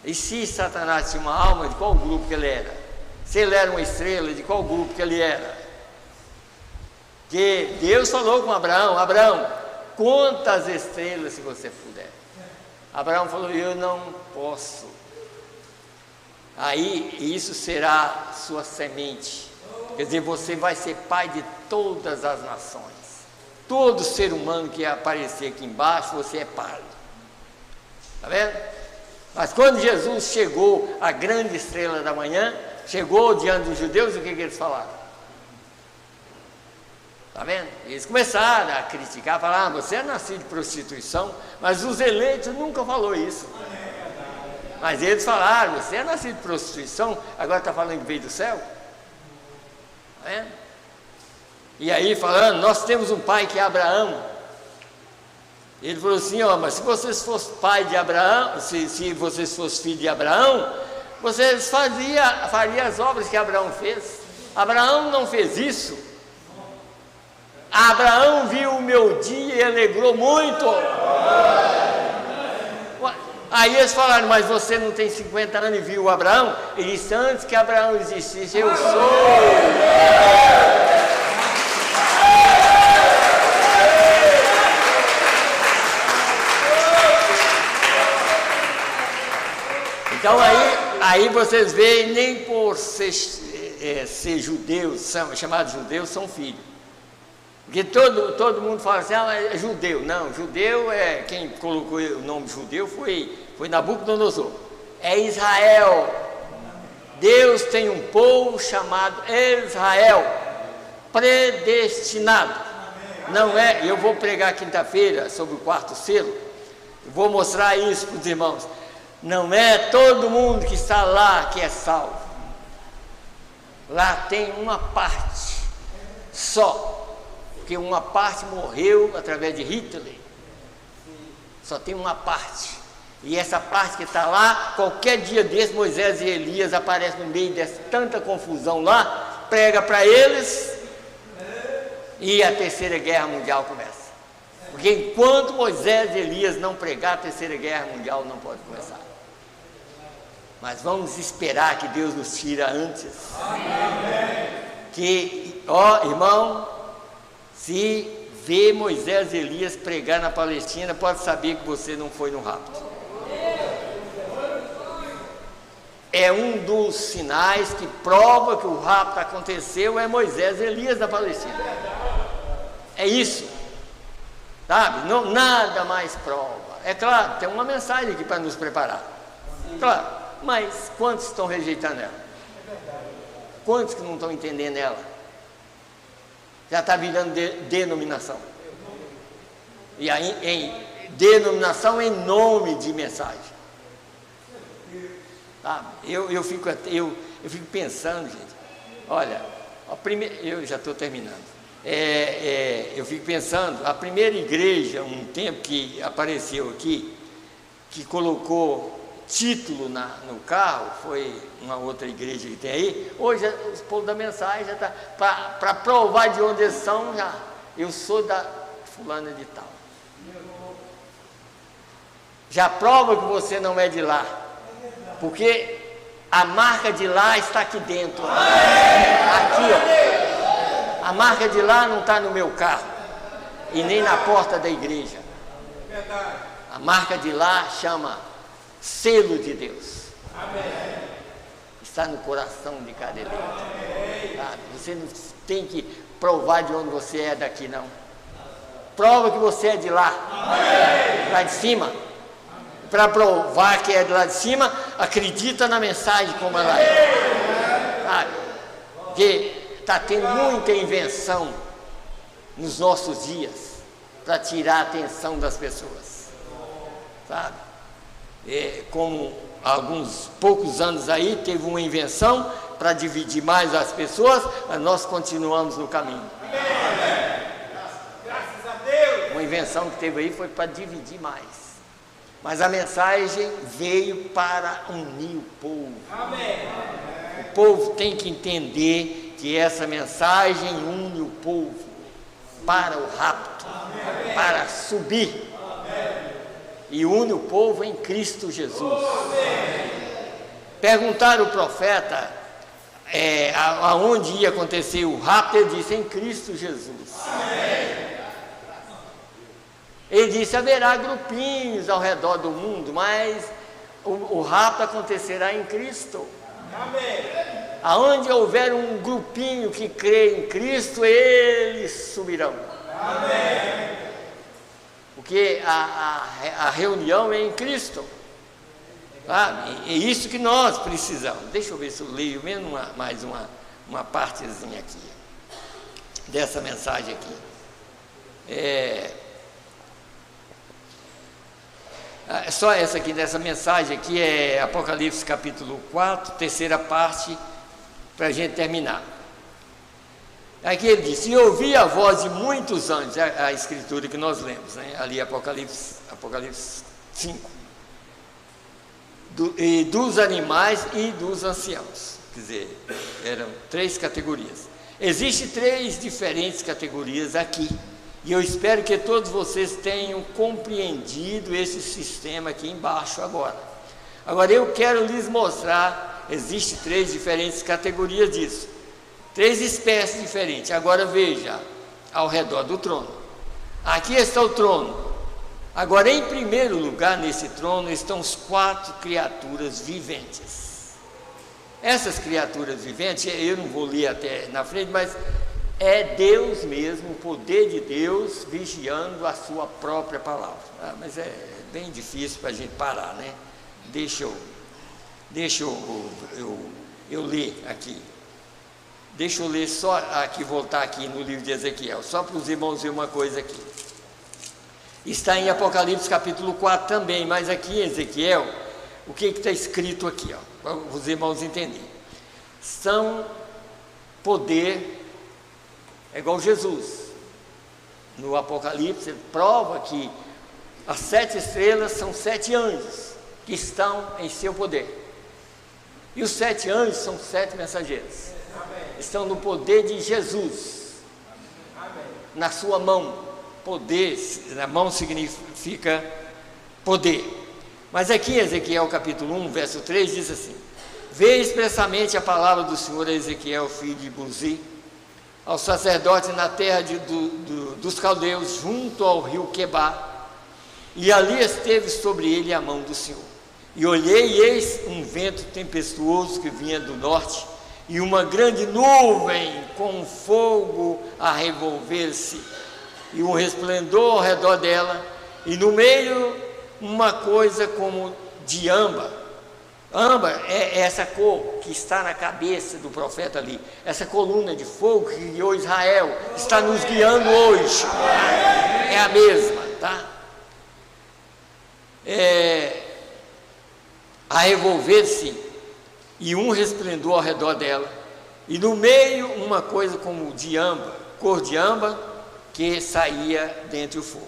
E se Satanás tinha uma alma, de qual grupo que ele era? Se ele era uma estrela, de qual grupo que ele era? Que Deus falou com Abraão: Abraão, conta as estrelas se você puder. Abraão falou: eu não posso. Aí isso será sua semente. Quer dizer, você vai ser pai de todas as nações. Todo ser humano que aparecer aqui embaixo, você é pai. Está vendo? Mas quando Jesus chegou, a grande estrela da manhã, chegou diante dos judeus, o que eles falaram? Está vendo? Eles começaram a criticar, falar, você é nascido de prostituição, mas os eleitos nunca falou isso. Mas eles falaram, você é nascido de prostituição, agora está falando que veio do céu? Está vendo? E aí falando, nós temos um pai que é Abraão. Ele falou assim, mas se vocês fossem pai de Abraão, se vocês fossem filho de Abraão, vocês fariam as obras que Abraão fez. Abraão não fez isso. Abraão viu o meu dia e alegrou muito. Aí eles falaram, mas você não tem 50 anos e viu o Abraão? Ele disse, antes que Abraão existisse, eu sou. Então aí vocês veem, nem por ser judeus, chamados judeus, são filhos. Porque todo mundo fala assim, é judeu. Não, judeu quem colocou o nome judeu foi Nabucodonosor. É Israel. Deus tem um povo chamado Israel, predestinado. Não é, eu vou pregar quinta-feira sobre o quarto selo, eu vou mostrar isso para os irmãos. Não é todo mundo que está lá que é salvo. Lá tem uma parte só, porque uma parte morreu através de Hitler. Só tem uma parte. E essa parte que está lá, qualquer dia desse, Moisés e Elias aparecem no meio dessa tanta confusão lá, prega para eles, e a terceira guerra mundial começa. Porque enquanto Moisés e Elias não pregar, a terceira guerra mundial não pode começar. Mas vamos esperar que Deus nos tira antes. Amém. Que, irmão, se vê Moisés e Elias pregar na Palestina, pode saber que você não foi no rapto. É um dos sinais que prova que o rapto aconteceu, é Moisés e Elias na Palestina. É isso. Sabe? Não, nada mais prova. É claro, tem uma mensagem aqui para nos preparar. Claro. Mas quantos estão rejeitando ela? Quantos que não estão entendendo ela? Já está virando denominação. E aí, em denominação em nome de mensagem. Sabe? Eu fico pensando, gente. Olha, eu já estou terminando. Eu fico pensando, a primeira igreja, um tempo que apareceu aqui, que colocou título no carro, foi uma outra igreja que tem aí. Hoje os povos da mensagem já está para provar de onde eles são, já eu sou da fulana de tal, já prova que você não é de lá, porque a marca de lá está aqui dentro, aqui, ó. A marca de lá não está no meu carro e nem na porta da igreja. A marca de lá chama selo de Deus. Amém. Está no coração de cada eleito. Sabe? Você não tem que provar de onde você é daqui, não. Prova que você é de lá. Amém. Lá de cima. Para provar que é de lá de cima, acredita na mensagem como ela é. Sabe? Porque está tendo muita invenção nos nossos dias para tirar a atenção das pessoas. Sabe? Como alguns poucos anos aí teve uma invenção para dividir mais as pessoas, mas nós continuamos no caminho. Graças a Deus. Uma invenção que teve aí foi para dividir mais, mas a mensagem veio para unir o povo. Amém. O povo tem que entender que essa mensagem une o povo para o rapto. Amém. Para subir. Amém. E une o povo em Cristo Jesus. Perguntaram o profeta aonde ia acontecer o rapto, ele disse, em Cristo Jesus. Ele disse, haverá grupinhos ao redor do mundo, mas o rapto acontecerá em Cristo. Aonde houver um grupinho que crê em Cristo, eles subirão. Amém. Porque a reunião é em Cristo. Sabe? É isso que nós precisamos. Deixa eu ver se eu leio menos mais uma partezinha aqui. dessa mensagem aqui. Só essa aqui, dessa mensagem aqui, é Apocalipse capítulo 4, terceira parte, para a gente terminar. Aqui ele diz: e ouvi a voz de muitos anjos, a escritura que nós lemos, né? Ali Apocalipse 5, e dos animais e dos anciãos, quer dizer, eram 3 categorias. Existem 3 diferentes categorias aqui, e eu espero que todos vocês tenham compreendido esse sistema aqui embaixo agora. Agora eu quero lhes mostrar, existem 3 diferentes categorias disso, 3 espécies diferentes. Agora veja, ao redor do trono, aqui está o trono. Agora, em primeiro lugar, nesse trono estão as 4 criaturas viventes. Essas criaturas viventes, eu não vou ler até na frente, mas é Deus mesmo, o poder de Deus vigiando a sua própria palavra. Mas é bem difícil para a gente parar, né? Deixa eu ler aqui. Deixa eu ler só aqui, voltar aqui no livro de Ezequiel, só para os irmãos ver uma coisa aqui. Está em Apocalipse capítulo 4 também, mas aqui em Ezequiel, o que está escrito aqui, para os irmãos entenderem? São poder, é igual Jesus. No Apocalipse, ele prova que as 7 estrelas são 7 anjos que estão em seu poder. E os 7 anjos são 7 mensageiros. Estão no poder de Jesus, na sua mão. Poder, na mão significa poder. Mas aqui em Ezequiel capítulo 1, verso 3, diz assim: veio expressamente a palavra do Senhor a Ezequiel, filho de Buzi, ao sacerdote na terra dos caldeus, junto ao rio Quebar, e ali esteve sobre ele a mão do Senhor. E olhei, e eis um vento tempestuoso que vinha do norte, e uma grande nuvem com fogo a revolver-se, e um resplendor ao redor dela, e no meio uma coisa como de âmbar. Âmbar é essa cor que está na cabeça do profeta ali, essa coluna de fogo que guiou Israel, está nos guiando hoje, tá? É a mesma, tá? A revolver-se, e um resplendor ao redor dela, e no meio uma coisa como de âmbar, cor de âmbar, que saía dentre o fogo.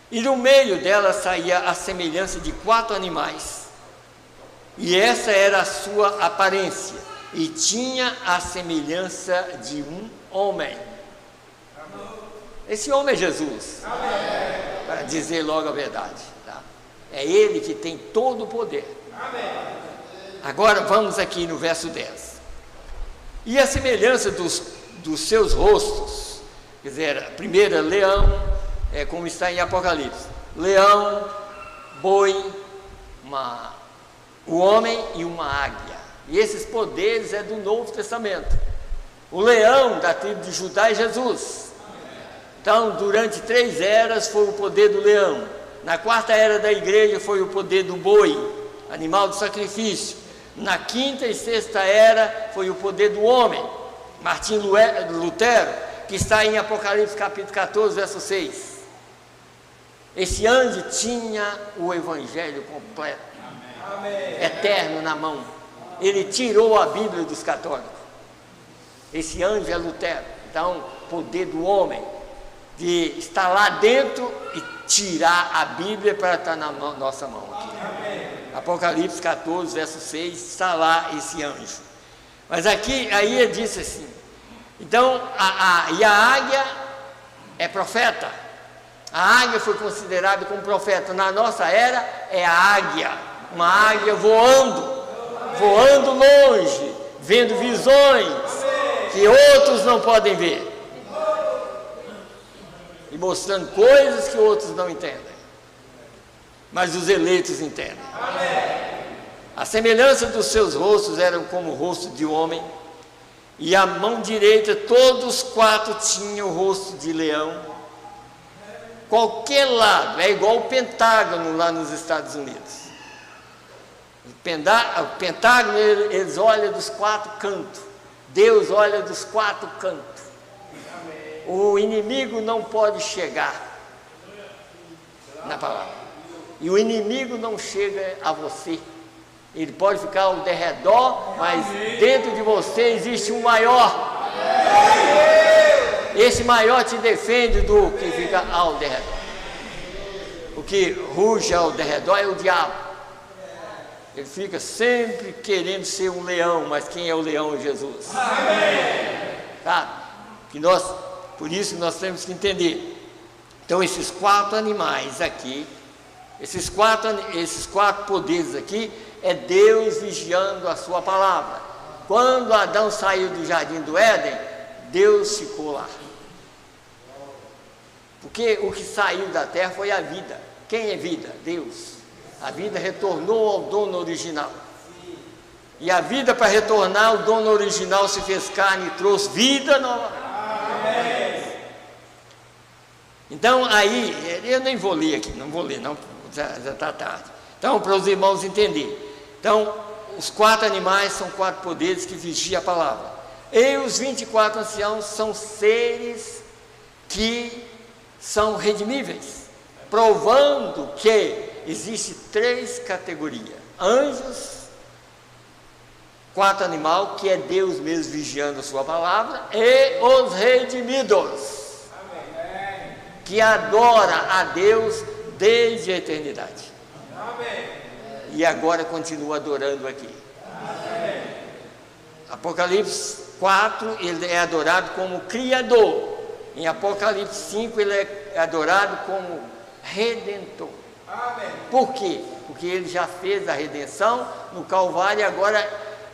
E no meio dela saía a semelhança de 4 animais, e essa era a sua aparência, e tinha a semelhança de um homem. Esse homem é Jesus, para dizer logo a verdade, tá? É ele que tem todo o poder. Agora vamos aqui no verso 10. E a semelhança dos seus rostos, quer dizer, a primeira, leão, como está em Apocalipse, leão, boi, o homem e uma águia. E esses poderes é do Novo Testamento. O leão da tribo de Judá é Jesus. Então, durante 3 eras foi o poder do leão. Na 4ª era da igreja foi o poder do boi, animal de sacrifício. Na 5ª e 6ª era foi o poder do homem, Martinho Lutero, que está em Apocalipse capítulo 14, verso 6. Esse anjo tinha o evangelho completo, eterno na mão. Ele tirou a Bíblia dos católicos. Esse anjo é Lutero. Então, poder do homem de estar lá dentro e tirar a Bíblia para estar na nossa mão aqui. Apocalipse 14, verso 6, está lá esse anjo. Mas aqui, aí ele disse assim, então, e a águia é profeta. A águia foi considerada como profeta. Na nossa era, é a águia, uma águia voando longe, vendo visões que outros não podem ver, e mostrando coisas que outros não entendem, mas os eleitos entendem. A semelhança dos seus rostos eram como o rosto de homem, e a mão direita, todos 4 tinham o rosto de leão. Qualquer lado, é igual o Pentágono lá nos Estados Unidos. O Pentágono, eles olham dos 4 cantos. Deus olha dos 4 cantos. o inimigo não pode chegar na palavra. E o inimigo não chega a você. Ele pode ficar ao derredor, mas dentro de você existe um maior. Esse maior te defende do que fica ao derredor. O que ruge ao derredor é o diabo. Ele fica sempre querendo ser um leão, mas quem é o leão é Jesus. Tá? Por isso nós temos que entender. Então esses 4 animais aqui, esses quatro poderes aqui, é Deus vigiando a sua palavra. Quando Adão saiu do jardim do Éden, Deus ficou lá. Porque o que saiu da terra foi a vida. Quem é vida? Deus. A vida retornou ao dono original. E a vida, para retornar ao dono original, se fez carne e trouxe vida nova. Então aí, eu nem vou ler aqui, não vou ler, não, já está tarde. Então, para os irmãos entenderem. Então, os 4 animais são 4 poderes que vigiam a palavra. E os 24 anciãos são seres que são redimíveis, provando que existe 3 categorias: anjos, 4 animais, que é Deus mesmo vigiando a sua palavra, e os redimidos, que adora a Deus desde a eternidade. E agora continua adorando aqui. Apocalipse 4, ele é adorado como Criador. Em Apocalipse 5, ele é adorado como Redentor. Por quê? Porque ele já fez a redenção no Calvário e agora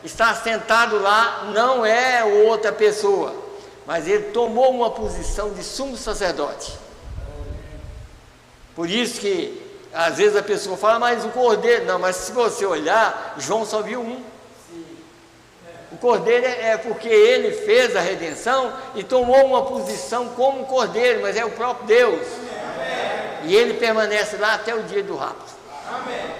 está sentado lá, não é outra pessoa, mas ele tomou uma posição de sumo sacerdote. Por isso que às vezes a pessoa fala, mas o cordeiro, não, mas se você olhar, João só viu um. O cordeiro é porque ele fez a redenção e tomou uma posição como cordeiro, mas é o próprio Deus. E ele permanece lá até o dia do rapto.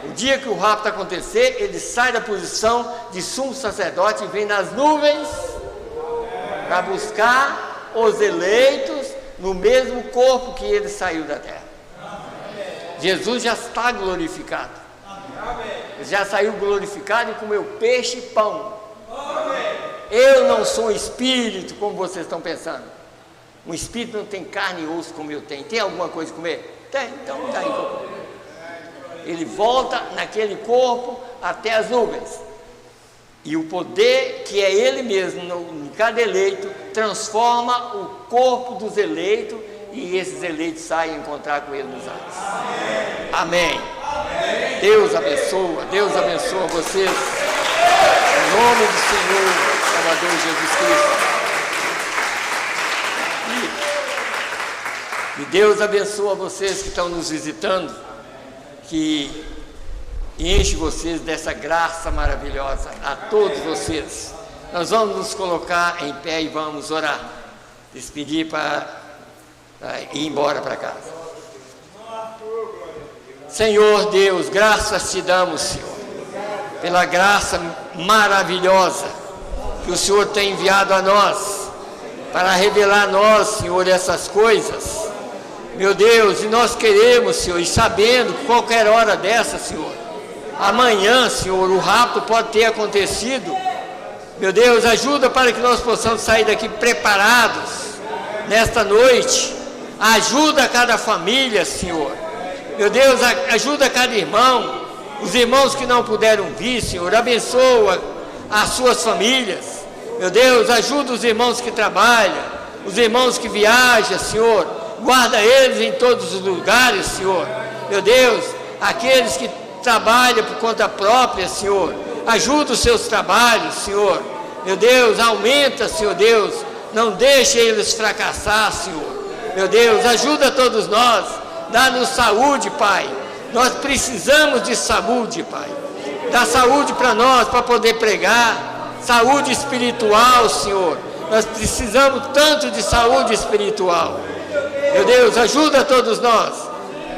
O dia que o rapto acontecer, ele sai da posição de sumo sacerdote e vem nas nuvens para buscar os eleitos no mesmo corpo que ele saiu da terra. Jesus já está glorificado. Ele já saiu glorificado e comeu peixe e pão. Eu não sou espírito como vocês estão pensando. Um espírito não tem carne e osso como eu tenho. Tem alguma coisa a comer? Tem, então dá aí que eu como. Ele volta naquele corpo até as nuvens. E o poder que é ele mesmo em cada eleito transforma o corpo dos eleitos e esses eleitos saem a encontrar com ele nos ares. Amém. Amém. Deus abençoa vocês. Em nome do Senhor, Salvador Jesus Cristo. E Deus abençoa vocês que estão nos visitando, que enche vocês dessa graça maravilhosa, a todos vocês. Nós vamos nos colocar em pé e vamos orar, despedir para ir embora para casa. Senhor Deus, graças te damos, Senhor, pela graça maravilhosa que o Senhor tem enviado a nós, para revelar a nós, Senhor, essas coisas. Meu Deus, e nós queremos, Senhor, e sabendo que qualquer hora dessa, Senhor, amanhã, Senhor, o rapto pode ter acontecido. Meu Deus, ajuda para que nós possamos sair daqui preparados nesta noite. Ajuda cada família, Senhor. Meu Deus, ajuda cada irmão. Os irmãos que não puderam vir, Senhor, abençoa as suas famílias. Meu Deus, ajuda os irmãos que trabalham, os irmãos que viajam, Senhor. Guarda eles em todos os lugares, Senhor. Meu Deus, aqueles que trabalham por conta própria, Senhor, ajuda os seus trabalhos, Senhor. Meu Deus, aumenta, Senhor Deus, não deixe eles fracassar, Senhor. Meu Deus, ajuda todos nós, dá-nos saúde, Pai. Nós precisamos de saúde, Pai. Dá saúde para nós, para poder pregar, saúde espiritual, Senhor. Nós precisamos tanto de saúde espiritual. Meu Deus, ajuda todos nós,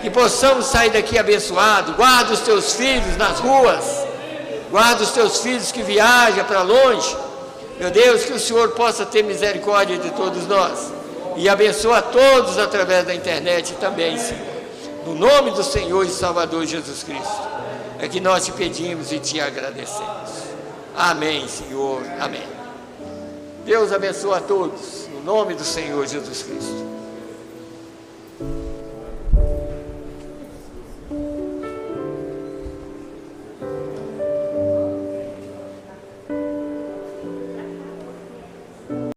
que possamos sair daqui abençoados. Guarda os teus filhos nas ruas, guarda os teus filhos que viajam para longe. Meu Deus, que o Senhor possa ter misericórdia de todos nós. E abençoa a todos através da internet também, Senhor. No nome do Senhor e Salvador Jesus Cristo, é que nós te pedimos e te agradecemos. Amém, Senhor. Amém. Deus abençoa a todos, no nome do Senhor Jesus Cristo.